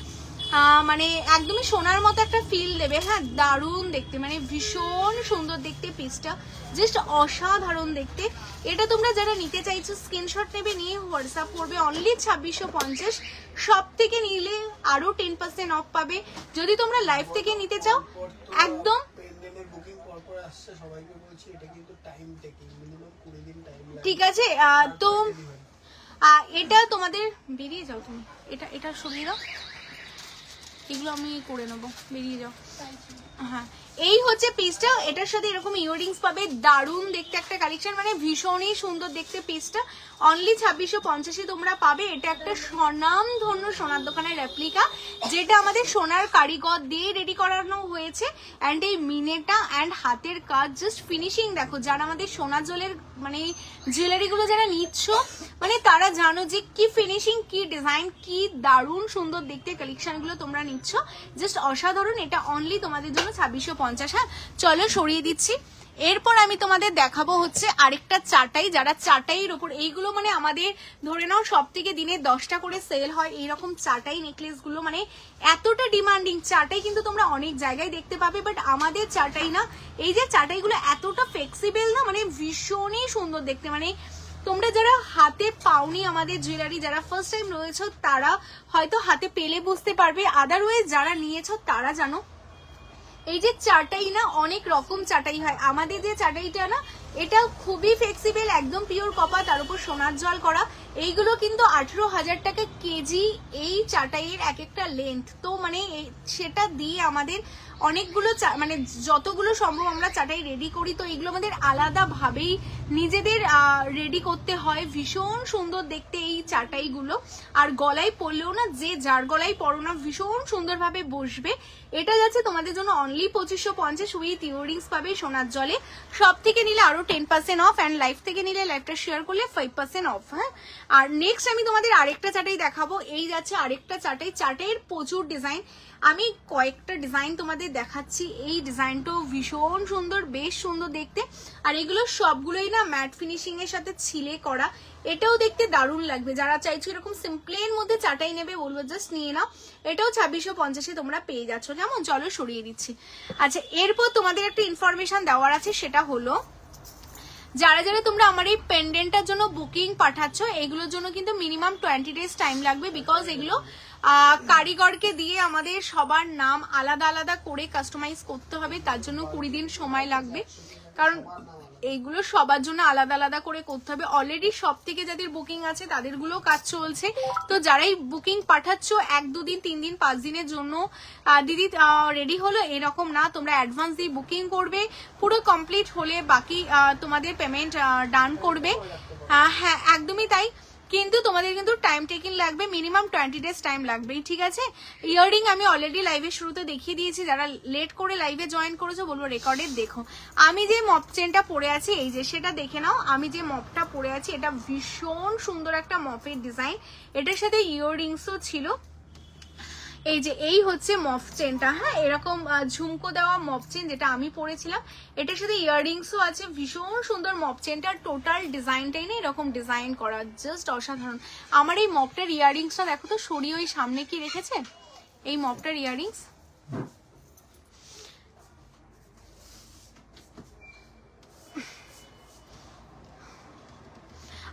মানে একদমই সোনার মতো একটা ফিল দেবে। হ্যাঁ দারুণ দেখতে, মানে ভীষণ সুন্দর দেখতে পিসটা, জাস্ট অসাধারণ দেখতে। এটা তোমরা যারা নিতে চাইছো স্ক্রিনশট নেবে, নিয়ে হোয়াটসঅ্যাপ করবে। অনলি 2650, সব থেকে নিলে আরো 10% অফ পাবে। যদি তোমরা লাইভ থেকে নিতে চাও একদম ঠিক আছে। তো এটা তোমাদের বেরিয়ে যাও, তুমি এটা এটা সরিয়ে দাও, এগুলো আমি করে নেবো, বেরিয়ে যাও। হ্যাঁ এই হচ্ছে পিসটা, এটার সাথে এরকম ইয়াররিংস পাবে, দারুণ দেখতে একটা কালেকশন, মানে ভীষণই সুন্দর দেখতে পিসটা। অনলি 2650 তোমরা পাবে। এটা একটা স্বনামধন্য সোনার দোকানের রেপ্লিকা, যেটা আমাদের সোনার কারিগর দিয়ে রেডি করানো হয়েছে। অ্যান্ড এই মিনেটা অ্যান্ড হাতের কাজ, জাস্ট ফিনিশিং দেখো। যারা আমাদের সোনা জলের মানে জুয়েলারিগুলো যারা নিচ্ছ, মানে তারা জানো যে কি ফিনিশিং, কি ডিজাইন, কি দারুণ সুন্দর দেখতে কালেকশনগুলো তোমরা নিচ্ছ, জাস্ট অসাধারণ। এটা অনলি তোমাদের জন্য 2650। হ্যাঁ চলো সরিয়ে দিচ্ছি। এরপর আমি তোমাদের দেখাবো হচ্ছে আরেকটা চাটাই, যারা চাটাইয়ের উপর, এইগুলো মানে আমাদের ধরে নাও সব থেকে দিনে 10টা করে সেল হয় এইরকম চাটাই নেকলেস গুলো, মানে এতটা ডিমান্ডিং চাটাই কিন্তু তোমরা অনেক জায়গায় দেখতে পাবে, বাট আমাদের চাটাই না। এই যে চাটাইগুলো এতটা ফ্লেক্সিবল না, মানে ভীষণই সুন্দর দেখতে। মানে তোমরা যারা হাতে পাওনি আমাদের জুয়েলারি, যারা ফার্স্ট টাইম রয়েছো তারা হয়তো হাতে পেলে বুঝতে পারবে, আদারওয়াইজ যারা নিয়েছো তারা জানো। এই যে চাটাই না, অনেক রকম চাটাই হয়, আমাদের যে চাটাইটা না এটা খুবই ফ্লেক্সিবল, একদম পিওর কপার, তার উপর সোনার জল করা। এইগুলো কিন্তু 18,000 টাকা কেজি এই চাটাইয়ের এক একটা লেন্থ। তো মানে সেটা দিয়ে আমাদের অনেকগুলো মানে যতগুলো সম্ভব আমরা চাটাই রেডি করি, তো এগুলো আমাদের আলাদাভাবেই নিজেদের রেডি করতে হয়। ভীষণ সুন্দর দেখতে এই চাটাইগুলো, আর গলায় পরলেও না, যে যার গলায় পরো না ভীষণ সুন্দরভাবে বসবে। এটা যাচ্ছে তোমাদের জন্য অনলি 2550 উইথ ইয়াররিংস পাবে সোনার জলে। সব থেকে নিলে আরো 10% অফ, অ্যান্ড লাইভ থেকে নিলে লাইভটা শেয়ার করলে 5% অফ। হ্যাঁ আর নেক্সট আমি তোমাদের আরেকটা চাটাই দেখাবো। এই যাচ্ছে আরেকটা চাটাই, চাটাইয়ের প্রচুর ডিজাইন, আমি কয়েকটা ডিজাইন তোমাদের দেখাচ্ছি। এই ডিজাইনটাও ভীষণ সুন্দর, বেশ সুন্দর দেখতে। আর এগুলো সবগুলোই না ম্যাট ফিনিশিং এর সাথে ছিলে করা, এটাও দেখতে দারুণ লাগবে। যারা চাইছো এরকম সিম্পলের মধ্যে চাটাই নেবে, বলবো জাস্ট নিয়ে নাও। এটাও 2650 তোমরা পেয়ে যাচ্ছ। কেমন, চলো সরিয়ে দিচ্ছি। আচ্ছা এরপর তোমাদের একটা ইনফরমেশন দেওয়ার আছে, সেটা হলো যারা যারা তোমরা আমার এই পেন্ডেন্টটার জন্য বুকিং পাঠাচ্ছ, এগুলোর জন্য কিন্তু মিনিমাম 20 ডেজ টাইম লাগবে, বিকজ এগুলো কারিগরকে দিয়ে আমাদের সবার নাম আলাদা আলাদা করে কাস্টমাইজ করতে হবে, তার জন্য 20 দিন সময় লাগবে, কারণ এইগুলো সবার জন্য আলাদা আলাদা করে করতে হবে। অলরেডি সব থেকে যাদের বুকিং আছে তাদেরগুলো কাজ চলছে। তো যারাই বুকিং পাঠাচ্ছ 1, 2 দিন, 3 দিন, 5 দিনের জন্য দিদি রেডি হলো এরকম না, তোমরা অ্যাডভান্স দিয়ে বুকিং করবে, পুরো কমপ্লিট হলে বাকি তোমাদের পেমেন্ট ডান করবে। হ্যাঁ একদমই তাই, কিন্তু তোমাদের কিন্তু টাইম টেকিং লাগবে, মিনিমাম 20 ডেজ টাইম লাগবেই, ঠিক আছে। ইয়াররিং আমি অলরেডি লাইভের শুরুতে দেখিয়ে দিয়েছি, যারা লেট করে লাইভে জয়েন করেছো বলবো রেকর্ডের দেখো। আমি যে মপ চেনটা পরে আছি, এই যে সেটা দেখে নাও, আমি যে মপটা পরে আছি এটা ভীষণ সুন্দর একটা মপের ডিজাইন, এটার সাথে ইয়াররিংসও ছিল। এই যে এই হচ্ছে মফ চেনটা, হ্যাঁ এরকম ঝুমকো দেওয়া মফ চেন যেটা আমি পরেছিলাম, এটার সাথে ইয়াররিংসও আছে। ভীষণ সুন্দর মফ চেনটা, টোটাল ডিজাইনটাই না এরকম ডিজাইন করা, জাস্ট অসাধারণ। আমার এই মপটার ইয়াররিংসটা দেখো তো, সরিয়ে ওই সামনে কি রেখেছে এই মপটার ইয়াররিংস,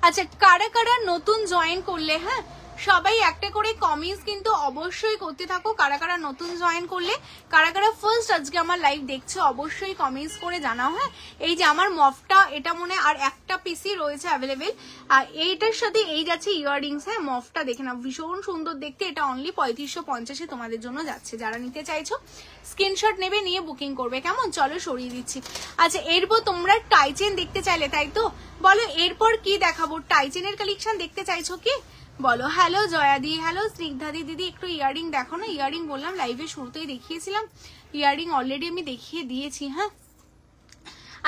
আচ্ছা কারা কারা নতুন জয়েন করলে, হ্যাঁ সবাই একটা করে কমেন্টস কিন্তু অবশ্যই করতে থাকো। কারা কারা নতুন জয়েন করলে, কারা কারা ফার্স্ট আজকে আমার লাইভ দেখছো, অবশ্যই কমেন্টস করে জানাও। হ্যাঁ, এই যে আমার মফটা, এটা মনে আর একটা পিসি রয়েছে অ্যাভেলেবেল, আর এইটার সাথে এই যাচ্ছে ইয়াররিংস। হ্যাঁ, মফটা দেখে নাও, ভীষণ সুন্দর দেখতে। এটা অনলি 3550 তোমাদের জন্য যাচ্ছে। যারা নিতে চাইছো স্ক্রিনশট নেবে, নিয়ে বুকিং করবে, কেমন? চলো সরিয়ে দিচ্ছি। আচ্ছা, এরপর তোমরা টাইচেন দেখতে চাইলে, তাই তো? বলো এরপর কি দেখাবো? টাইচেনের কালেকশন দেখতে চাইছো কি বলো? হ্যালো জয়াদি, হ্যালো স্নিগ্ধাদি দিদি, একটু ইয়াররিং দেখো না। ইয়াররিং বললাম লাইভে শুরুতেই দেখিয়েছিলাম, ইয়াররিং অলরেডি আমি দেখিয়ে দিয়েছি। হ্যাঁ,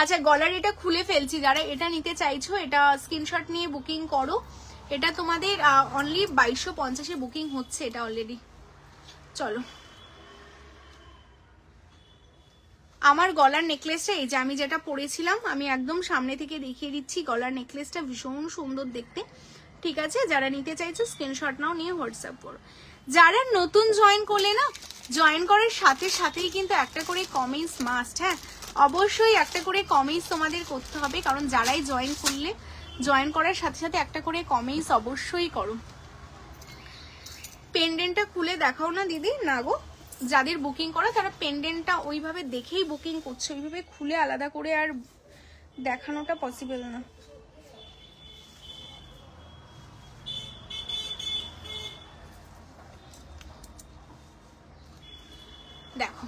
আচ্ছা গলার এটা খুলে ফেলছি। যারা এটা নিতে চাইছো এটা স্ক্রিনশট নিয়ে বুকিং করো। এটা তোমাদের অনলি 2250 বুকিং হচ্ছে এটা অলরেডি। চলো, আমার গলার নেকলেসটা এই যে আমি যেটা পরেছিলাম, আমি একদম সামনে থেকে দেখিয়ে দিচ্ছি। গলার নেকলেসটা ভীষণ সুন্দর দেখতে, ঠিক আছে? যারা নিতে চাইছো স্ক্রিনশট নাও, নিয়ে হোয়াটসঅ্যাপ করো। যারা নতুন জয়েন করলে না, জয়েন করার সাথে সাথেই কিন্তু একটা করে কমেন্টস মাস্ট। হ্যাঁ, অবশ্যই একটা করে কমেন্টস তোমাদের করতে হবে, কারণ যারাই জয়েন করলে, জয়েন করার সাথে সাথে একটা করে কমেন্টস অবশ্যই করো। পেন্ডেন্টটা খুলে দেখাও না দিদি। না গো, যাদের বুকিং করা তারা পেন্ডেন্টটা ওইভাবে দেখেই বুকিং করছে, ওইভাবে খুলে আলাদা করে আর দেখানোটা পসিবল না। দেখো,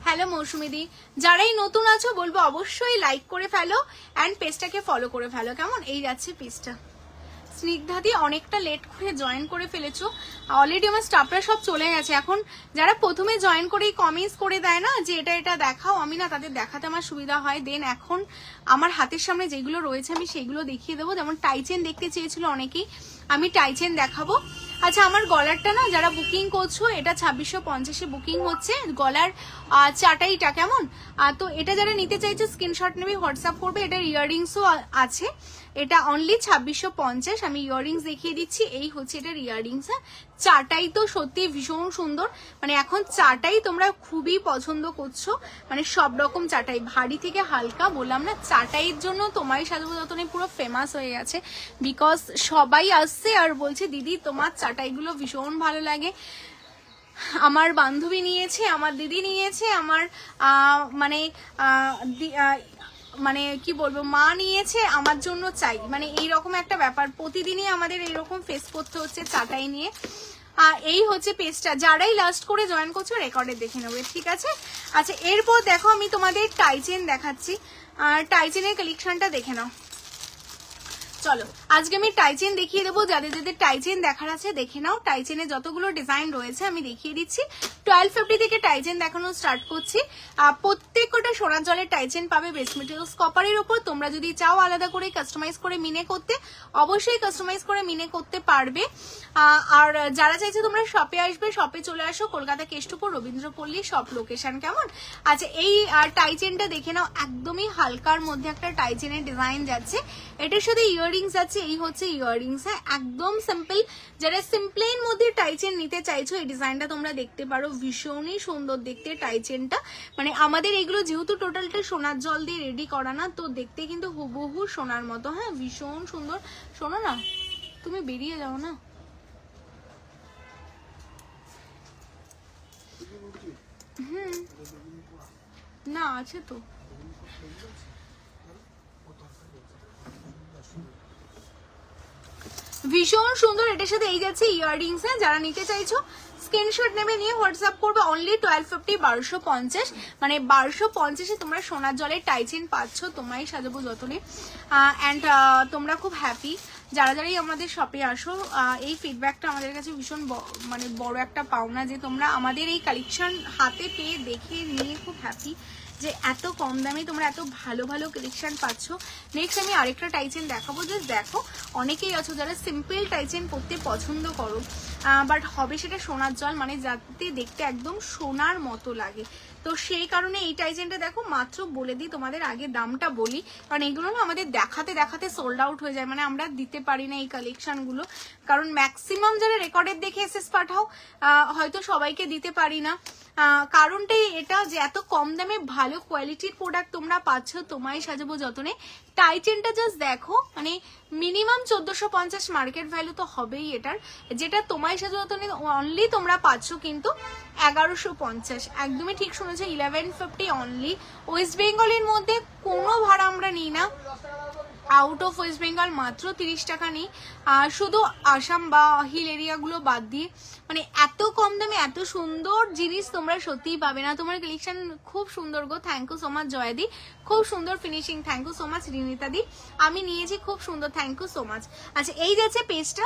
হ্যালো মৌসুমিদি, যারাই নতুন আছো বলবো অবশ্যই লাইক করে ফেলো অ্যান্ড পেজটাকে ফলো করে ফেলো, কেমন? এই যাচ্ছে পেজটা। স্নিগ্ধাদি অনেকটা লেট করে জয়েন করে ফেলেছো, অলরেডি আমার স্টাফরা সব চলে গেছে। এখন যারা প্রথমে জয়েন করেই কমেন্টস করে দেয় না যে এটা এটা দেখাও, আমি না তাদের দেখাতে আমার সুবিধা হয়। দেন এখন আমার হাতের সামনে যেগুলো রয়েছে আমি সেগুলো দেখিয়ে দেবো। যেমন টাইচেন দেখতে চেয়েছিল অনেকেই, আমি টাইচেন দেখাবো। আচ্ছা, আমার গলারটা না যারা বুকিং করছো, এটা 2650 বুকিং হচ্ছে গলার চাটাইটা, কেমন? তো এটা যারা নিতে চাইছো স্ক্রিনশট নেবে, হোয়াটসঅ্যাপ করবে। এটার ইয়াররিংসও আছে, এটা অনলি 2650। আমি ইয়াররিংস দেখিয়ে দিচ্ছি, এই হচ্ছে এটার ইয়াররিংস। হ্যাঁ, চাটাই তো সত্যি ভীষণ সুন্দর, মানে এখন চাটাই তোমরা খুবই পছন্দ করছো, মানে সব রকম চাটাই, ভারী থেকে হালকা। বললাম না, চাটাইয়ের জন্য তোমার সাজাবো যতনে পুরো ফেমাস হয়ে গেছে, বিকজ সবাই আসছে আর বলছে দিদি তোমার চাটাইগুলো ভীষণ ভালো লাগে। আমার বান্ধবী নিয়েছে, আমার দিদি নিয়েছে, আমার মানে কি বলবো, মা নিয়েছে, আমার জন্য চাই, মানে এইরকম একটা ব্যাপার। প্রতিদিনই আমাদের এইরকম ফেস করতে হচ্ছে চাটাই নিয়ে। এই হচ্ছে পেজটা, যারাই লাস্ট করে জয়েন করছো রেকর্ডে দেখে নেবে, ঠিক আছে? আচ্ছা, এরপর দেখো আমি তোমাদের টাইচেন দেখাচ্ছি, টাইচেনের কালেকশনটা দেখে নাও। চলো, আজকে আমি টাইচেন দেখিয়ে দেবো। যাদের যাদের টাইচেন দেখার আছে দেখে নাও। টাইচেনে যতগুলো ডিজাইন রয়েছে আমি দেখিয়ে দিচ্ছি। 1250 থেকে টাইচেন দেখানো স্টার্ট করছি। প্রত্যেকটা সোনার জলের টাইচেন পাবে বেস মেটেরিয়ালস কপারের উপর। তোমরা যদি চাও আলাদা করে কাস্টমাইজ করে মিনে করতে, অবশ্যই কাস্টমাইজ করে মিনে করতে পারবে। আর যারা চাইছে তোমরা শপে আসবে, শপে চলে আসো, কলকাতা কেষ্টপুর রবীন্দ্রপল্লী শপ লোকেশন, কেমন? আচ্ছা, এই টাইচেনটা দেখে নাও, একদমই হালকার মধ্যে একটা টাইচেনের ডিজাইন যাচ্ছে। এটার সাথে ইয়াররিংস আছে, এই হচ্ছে ইয়াররিংস। হ্যাঁ, একদম সিম্পল। যারা সিম্পলের মধ্যে টাইচেন নিতে চাইছো এই ডিজাইনটা তোমরা দেখতে পারো, ভীষণই সুন্দর দেখতে টাইচেনটা। মানে আমাদের এগুলো যেহেতু টোটালটা সোনার জল দিয়ে রেডি করা না, তো দেখতে কিন্তু হুবহু সোনার মতো। হ্যাঁ, ভীষণ সুন্দর। শোনো না, তুমি বেরিয়ে যাও না। না আছে তো, ভীষণ সুন্দর। এটার সাথে এই যাচ্ছে ইয়াররিংস। হ্যাঁ, যারা নিতে চাইছো স্ক্রিনশট নেবে, নিয়ে হোয়াটসঅ্যাপ করবে। অনলি 1250, 1250, মানে 1250 তোমরা সোনার জলের টাইচেন পাচ্ছ তোমায় সাজাবো যতনে। অ্যান্ড তোমরা খুব হ্যাপি যারা যারাই আমাদের শপে আসো। এই ফিডব্যাকটা আমাদের কাছে ভীষণ মানে বড় একটা পাওনা, যে তোমরা আমাদের এই কালেকশন হাতে পেয়ে দেখে নিয়ে খুব হ্যাপি যে এত কম দামে তোমরা এত ভালো ভালো কালেকশন পাচ্ছ। নেক্সট আমি আরেকটা টাইচেন দেখাবো। জাস্ট দেখো, অনেকেই আছো যারা সিম্পল টাইচেন পরতে পছন্দ করো, বাট হবে সেটা সোনার জল, মানে যাতে দেখতে একদম সোনার মতো লাগে। তো সেই কারণে এই টাইচেনটা দেখো, মাত্র বলে দিই তোমাদের, আগে দামটা বলি, কারণ এগুলো না আমাদের দেখাতে দেখাতে সোল্ড আউট হয়ে যায়, মানে আমরা দিতে পারি না এই কালেকশনগুলো, কারণ ম্যাক্সিমাম যারা রেকর্ডের দেখে এসএস পাঠাও হয়তো সবাইকে দিতে পারি না। কারণটাই এটা যে এত কম দামে ভালো কোয়ালিটির প্রোডাক্ট তোমরা পাচ্ছ তোমায় সাজাবো যতনে। টাই চেনটা জাস্ট দেখো, মানে মিনিমাম 1450 মার্কেট ভ্যালু তো হবেই এটার, যেটা তোমায় সাজাতে অনলি তোমরা পাচ্ছ কিন্তু 1150। একদমই ঠিক শুনেছো, 1150 অনলি। ওয়েস্ট বেঙ্গলের মধ্যে কোনো ভাড়া আমরা নিই না, আউট অফ ওয়েস্ট বেঙ্গল মাত্র 30 টাকা নিই, শুধু আসাম বা হিল এরিয়াগুলো বাদ দিয়ে। মানে এত কম দামে এত সুন্দর জিনিস তোমরা সত্যিই পাবে না। তোমার কালেকশন খুব সুন্দর গো, থ্যাংক ইউ সো মাচ জয়াদি, খুব সুন্দর finishing, thank you so much Rinita di, আমি নিয়েছি খুব সুন্দর, থ্যাংক ইউ সো মাচ। আচ্ছা এই যাচ্ছে পেজটা,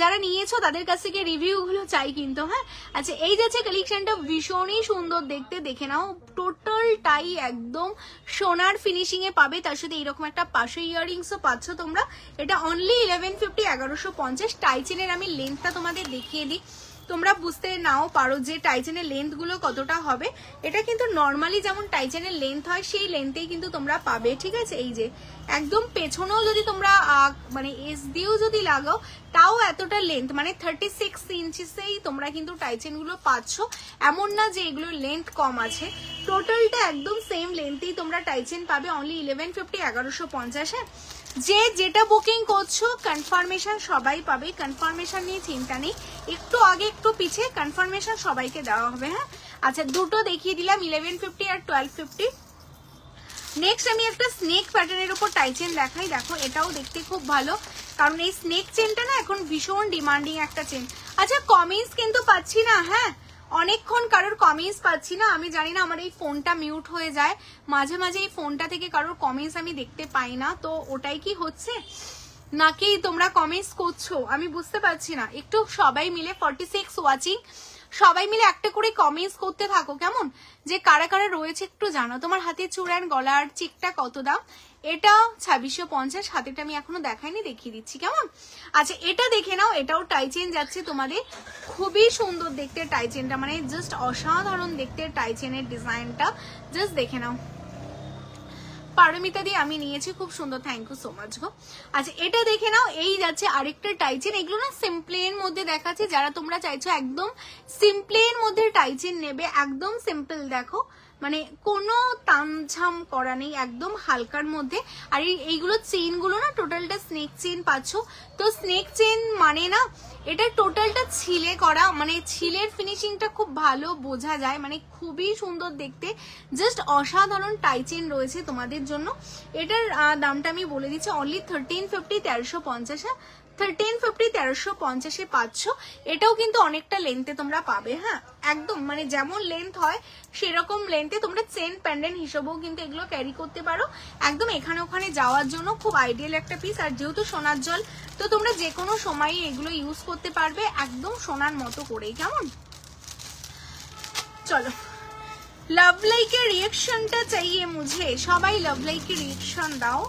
যারা নিয়েছো তাদের কাছ থেকে রিভিউগুলো চাই কিন্তু, হ্যাঁ। আচ্ছা এই যাচ্ছে কালেকশনটা, ভীষণই সুন্দর দেখতে, দেখে নাও। টোটালটাই একদম সোনার ফিনিশিং এ পাবে, তার সাথে এইরকম একটা পাশে ইয়াররিংসও পাচ্ছ তোমরা। এটা অনলি 1150, 1150। টাইচেনের আমি লেন্থটা তোমাদের দেখিয়ে দিই, তোমরা বুঝতে নাও পারো যে টাইচেনের লেন্থ গুলো কতটা হবে। এটা কিন্তু নর্মালি যেমন টাইচেনের লেন্থ হয় সেই লেন্থেই কিন্তু তোমরা পাবে, ঠিক আছে। এই যে একদম পেছনেও যদি তোমরা মানে এস দিয়েও যদি লাগাও তাও এতটা লেন্থ, মানে 36 ইঞ্চিসেই তোমরা কিন্তু টাইচেন গুলো পাচ্ছ, এমন না যে এগুলোর লেন্থ কম আছে। টোটালটা একদম সেম লেন্থেই তোমরা টাইচেন পাবে, অনলি 1150, 1150। যে যেটা বুকিং করছো কনফার্মেশন সবাই পাবে, কনফার্মেশন নিয়ে চিন্তা নেই, একটু আগে একটু পিছে কনফার্মেশন সবাইকে দেওয়া হবে, হ্যাঁ। আচ্ছা দুটো দেখিয়ে দিলাম, 1150 আর 1250। নেক্সট আমি একটা স্নেক প্যাটার্নের উপর টাইচেন দেখাই, দেখো এটাও দেখতে খুব ভালো, কারণ এই স্নেক চেনটা না এখন ভীষণ ডিমান্ডিং একটা চেন। আচ্ছা কমেন্টস কিন্তু পাচ্ছি না, হ্যাঁ অনেকক্ষণ কারোর কমেন্টস পাচ্ছি না, আমি জানি না আমার এই ফোনটা মিউট হয়ে যায় মাঝে মাঝে, এই ফোনটা থেকে কারোর কমেন্টস আমি দেখতে পাই না, তো ওটাই কি হচ্ছে নাকি তোমরা কমেন্টস করছো আমি বুঝতে পারছি না। একটু সবাই মিলে 46 ওয়াচিং, সবাই মিলে একটা করে কমেন্টস করতে থাকো কেমন, যে কারা কারা রয়েছে একটু জানো। তোমার হাতে চূড়ান গলার চিকটা কত দাম? এটা 2650, হাতেটা আমি এখনো দেখাইনি, দেখিয়ে দিচ্ছি কেমন। আচ্ছা এটা দেখে নাও, এটাও টাইচেন যাচ্ছে তোমাদের, খুবই সুন্দর দেখতে টাইচেনটা, মানে জাস্ট অসাধারণ দেখতে টাইচেনের ডিজাইনটা, জাস্ট দেখে নাও। পারমিতা দিয়ে আমি নিয়েছি, খুব সুন্দর, থ্যাংক ইউ সো মাচ গো। আচ্ছা এটা দেখে নাও, এই যাচ্ছে আরেকটা টাইচেন, এগুলো না সিম্পলের মধ্যে দেখাচ্ছে, যারা তোমরা চাইছো একদম সিম্পলের মধ্যে টাইচেন নেবে, একদম সিম্পল দেখো, মানে কোনো তামঝাম করা নেই, একদম হালকার মধ্যে। আর এইগুলো চেইন গুলো না টোটালটা স্নেক চেইন পাচ্ছ, তো স্নেক চেইন মানে না এটা টোটালটা ছিলে করা, মানে ছিলের ফিনিশিংটা খুব ভালো বোঝা যায়, মানে খুবই সুন্দর দেখতে, জাস্ট অসাধারণ টাইচেন রয়েছে তোমাদের জন্য। এটার দামটা আমি বলে দিচ্ছি, অনলি 1350, 1350, 1350, 1350 পাচ্ছ। এটাও কিন্তু অনেকটা লেন্থে তোমরা পাবে, হ্যাঁ একদম মানে যেমন লেন্থ হয় সেরকম লেন্থে তোমরা চেন প্যান্ডেন্ট হিসেবেও কিন্তু এগুলো ক্যারি করতে পারো, একদম এখানে ওখানে যাওয়ার জন্য খুব আইডিয়াল একটা পিস। আর যেহেতু সোনার জল, তো তোমরা যে কোনো সময় এগুলো ইউজ করতে পারবে একদম সোনার মতো করেই, কেমন। চলো লাভ লাইকের রিয়েকশনটা চাইয়ে মুঝে, সবাই লাভ লাইকের রিয়েকশন দাও,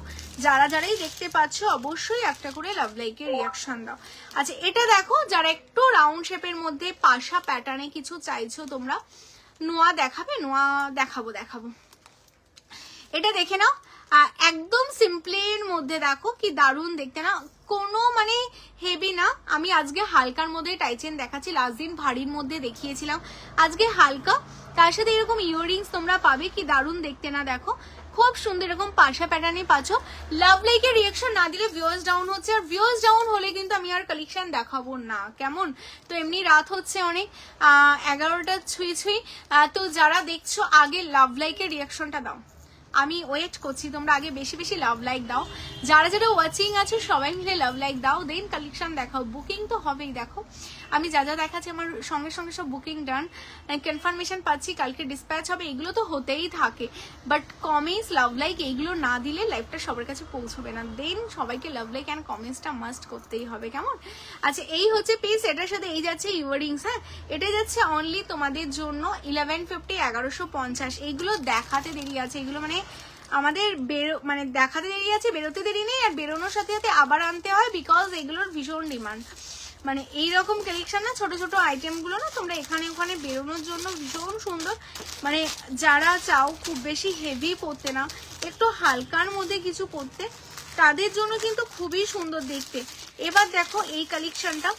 যারা যারাই দেখতে পাচ্ছ অবশ্যই একটা করে লাভ লাইকের রিয়াকশন দাও। আচ্ছা এটা দেখো, যারা একটু রাউন্ড শেপের মধ্যে পাশা প্যাটার্নে কিছু চাইছো তোমরা, নোয়া দেখাবে? নোয়া দেখাবো, দেখাবো। এটা দেখে নাও, একদম সিম্পলের মধ্যে দেখো কি দারুণ দেখতে না, কোনো মানে হেভি না। আমি আজকে হালকার মধ্যে টাইচেন দেখাচ্ছি, লাস্ট দিন ভারীর মধ্যে দেখিয়েছিলাম, আজকে হালকা, তার সাথে এরকম ইয়াররিংস তোমরা পাবে, কি দারুণ দেখতে না দেখো, খুব সুন্দর এরকম পাশা প্যাটার্নে পাচ্ছ। লাভ লাইকের রিয়াকশন না দিলে ভিউয়ার্স ডাউন হচ্ছে, আর ভিউয়ার্স ডাউন হলে কিন্তু আমি আর কালেকশন দেখাবো না, কেমন। তো এমনি রাত হচ্ছে অনেক, 11টা ছুঁই ছুঁই, তো যারা দেখছো আগে লাভ লাইকের রিয়াকশনটা দাও, আমি ওয়েট করছি, তোমরা আগে বেশি বেশি লাভ লাইক দাও, যারা যারা ওয়াচিং আছে সবাই মিলে লাভ লাইক দাও, দেন কালেকশন দেখাও। বুকিং তো হবেই, দেখো আমি যা যা দেখাচ্ছি আমার সঙ্গে সঙ্গে সব বুকিং ডান, কনফার্মেশন পাচ্ছি, কালকে ডিসপ্যাচ হবে, এগুলো তো হতেই থাকে, বাট কমেন্টস লাভ লাইক এইগুলো না দিলে লাইভটা সবার কাছে পৌঁছবে না, দেন সবাইকে লাভ লাইক অ্যান্ড কমেন্টসটা মাস্ট করতেই হবে, কেমন। আচ্ছা এই হচ্ছে পিস, এটার সাথে এই যাচ্ছে ইয়াররিংস, হ্যাঁ এটা যাচ্ছে অনলি তোমাদের জন্য 1150, 1150। এইগুলো দেখাতে দেরি আছে, এগুলো মানে আমাদের মানে দেখাতে দেরি আছে, বেরোতে দেরি নেই, আর বেরোনোর সাথে সাথে আবার আনতে হয়, বিকজ এগুলোর ভীষণ ডিমান্ড। মানে এইরকম কালেকশন না, ছোট ছোট আইটেম গুলো না তোমরা এখানে ওখানে বেরোনোর জন্য ভীষণ সুন্দর, মানে যারা চাও খুব বেশি হেভি পরতে না, একটু হালকার মধ্যে কিছু পরতে, তাদের জন্য কিন্তু খুবই সুন্দর দেখতে। এবার দেখো এই কালেকশনটা,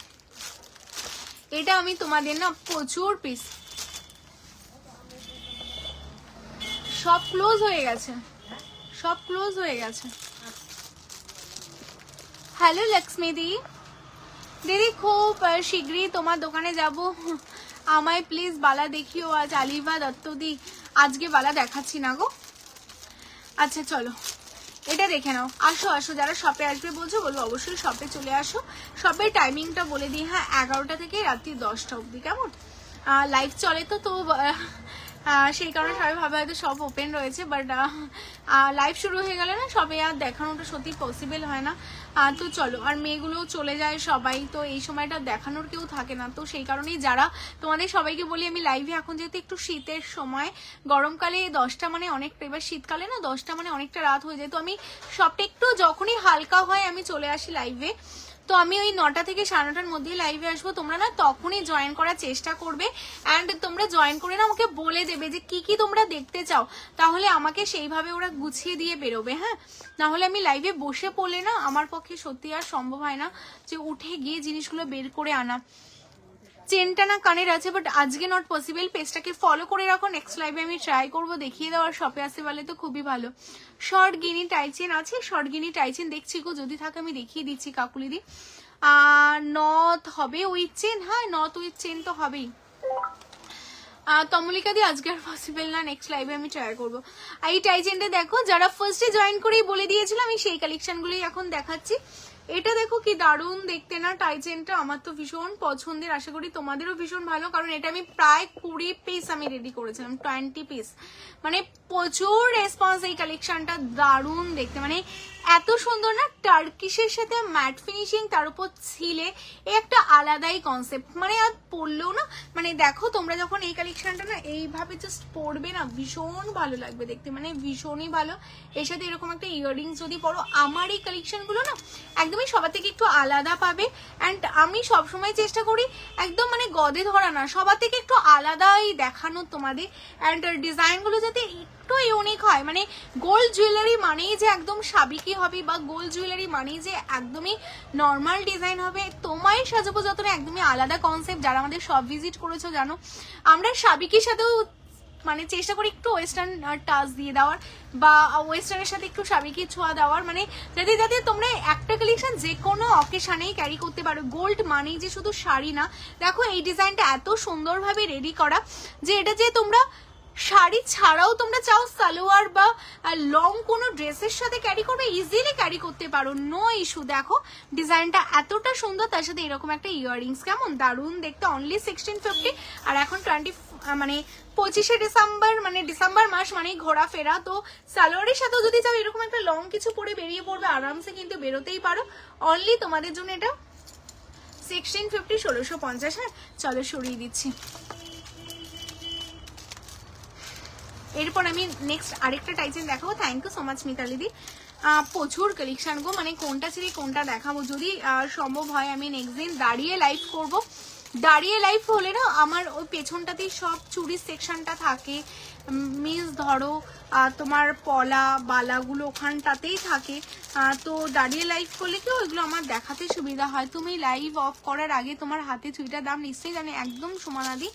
এটা আমি তোমাদের না প্রচুর পিস, সব ক্লোজ হয়ে গেছে, সব ক্লোজ হয়ে গেছে। হ্যালো লক্ষ্মী দিদি খুব শীঘ্রই তোমার দোকানে যাব, আমায় প্লিজ বালা দেখিও আজ। আলিভা দত্তদি আজকে বালা দেখাচ্ছি না গো। আচ্ছা চলো এটা দেখে নাও। আসো আসো, যারা শপে আসবে বলছো বলবো অবশ্যই শপে চলে আসো। শপের টাইমিংটা বলে দিই, হ্যাঁ 11টা থেকে রাত্রি 10টা অবধি। কেমন লাইভ চলে তো সেই কারণে সবাই ভাবে হয়তো সব ওপেন রয়েছে, বাট লাইভ শুরু হয়ে গেলে না সবে আর দেখানোটা সত্যি পসিবল হয় না। তো চলো, আর মেয়েগুলোও চলে যায় সবাই, তো এই সময়টা দেখানোর কেউ থাকে না। তো সেই কারণেই যারা তোমাদের সবাইকে বলি আমি লাইভে এখন যেহেতু একটু শীতের সময়, গরমকালে 10টা মানে অনেকটা, এবার শীতকালে না 10টা মানে অনেকটা রাত হয়ে যায়, তো আমি সবটা একটু যখনই হালকা হয় আমি চলে আসি লাইভে। তো আমি ওই 9টা থেকে 9:30টার মধ্যে লাইভে আসবো, তোমরা না তখনই জয়েন করার চেষ্টা করবে। অ্যান্ড তোমরা জয়েন করে না আমাকে বলে দেবে যে কি কি তোমরা দেখতে চাও, তাহলে আমাকে সেইভাবে ওরা গুছিয়ে দিয়ে বেরোবে। হ্যাঁ, না হলে আমি লাইভে বসে পড়লে না আমার পক্ষে সত্যি আর সম্ভব হয় না যে উঠে গিয়ে জিনিসগুলো বের করে আনা। চেনটা না কানের আছে, বাট আজকে নট পসিবল। পেজটাকে ফলো করে রাখো, নেক্সট লাইভে আমি ট্রাই করবো দেখিয়ে দেওয়ার। শপে আসতে পারলে তো খুবই ভালো। শর্ট গিনি টাইচেন আছে, শর্ট গিনি টাইচেন দেখছি গো, যদি থাকে আমি দেখিয়ে দিচ্ছি কাকুলিদি। নথ হবে উইথ চেন, হ্যাঁ নথ উইথ চেন তো হবেই। তমলিকা দি আজকে আর পসিবল না, নেক্সট লাইভে আমি ট্রাই করবো। এই টাইচেনটা দেখো, যারা ফার্স্টে জয়েন করেই বলে দিয়েছিলাম আমি সেই কালেকশনগুলোই এখন দেখাচ্ছি। এটা দেখো কি দারুণ দেখতে না টাইচেনটা, আমার তো ভীষণ পছন্দের, আশা করি তোমাদেরও ভীষণ ভালো, কারণ এটা আমি প্রায় 20 পিস আমি রেডি করেছিলাম, 20 পিস, মানে প্রচুর রেসপন্স এই কালেকশনটা, দারুণ দেখতে, মানে এত সুন্দর না, টার্কিশের সাথে ম্যাট ফিনিশিং, তার উপর ছিলে, একটা আলাদাই কনসেপ্ট, মানে আর পরলেও না, মানে দেখো তোমরা যখন এই কালেকশনটা না এইভাবে জাস্ট পরবে না ভীষণ ভালো লাগবে দেখতে, মানে ভীষণই ভালো। এর সাথে এরকম একটা ইয়াররিংস যদি পরো, আমার এই কালেকশনগুলো না একদমই সবার থেকে একটু আলাদা পাবে। অ্যান্ড আমি সবসময় চেষ্টা করি একদম মানে গদে ধরা না, সবার থেকে একটু আলাদাই দেখানো তোমাদের, অ্যান্ড ডিজাইনগুলো যাতে একটু ইউনিক হয়। মানে গোল্ড জুয়েলারি মানেই যে একদম সাবিকি হবে, বা গোল্ড জুয়েলারি মানেই যে একদমই নর্মাল ডিজাইন হবে, তোমায় সাজাবো যতটা একদমই আলাদা কনসেপ্ট। যারা আমাদের সব ভিজিট করেছো জানো আমরা সাবিকির সাথেও মানে চেষ্টা করি একটু ওয়েস্টার্ন টাচ দিয়ে দেওয়ার, বা ওয়েস্টার্নের সাথে একটু সাবিকি ছোঁয়া দেওয়ার, মানে যাতে তোমরা একটা কালেকশন যে কোনো অকেশনেই ক্যারি করতে পারো। গোল্ড মানেই যে শুধু শাড়ি না, দেখো এই ডিজাইনটা এত সুন্দরভাবে রেডি করা যে এটা যে তোমরা শাড়ি ছাড়াও তোমরা চাও সালোয়ার বা লং কোনো ড্রেসের সাথে ক্যারি করবে, ইজিলি ক্যারি করতে পারো, নো ইস্যু। দেখো ডিজাইনটা এতটা সুন্দর, তার সাথে এরকম একটা ইয়াররিংস, কেমন দারুণ দেখতে। অনলি 1650, আর এখন 25শে ডিসেম্বর, মানে ডিসেম্বর মাস মানে ঘোরাফেরা, তো সালোয়ারের সাথেও যদি চাও এরকম একটা লং কিছু পরে বেরিয়ে পড়বে আরামসে, কিন্তু বেরোতেই পারো। অনলি তোমাদের জন্য এটা 1650, 1650। হ্যাঁ চলো সরিয়ে দিচ্ছি। এরপর আমি নেক্সট আরেকটা টাইচেন দেখাবো। থ্যাংক ইউ সো মাচ মিতালিদি, প্রচুর কালেকশন গো, মানে কোনটা ছেড়ে কোনটা দেখাবো। যদি সম্ভব হয় আমি নেক্সট দিন দাঁড়িয়ে লাইভ করব। দাঁড়িয়ে লাইভ হলে না আমার ওই পেছনটাতেই সব চুড়ির সেকশনটা থাকে, মিস ধরো তোমার পলা বালাগুলো ওখানটাতেই থাকে, তো দাঁড়িয়ে লাইভ করলে কি ওইগুলো আমার দেখাতে সুবিধা হয়। তুমি লাইভ অফ করার আগে তোমার হাতে চুড়িটার দাম নিশ্চয়ই জানি, একদম সমানাদি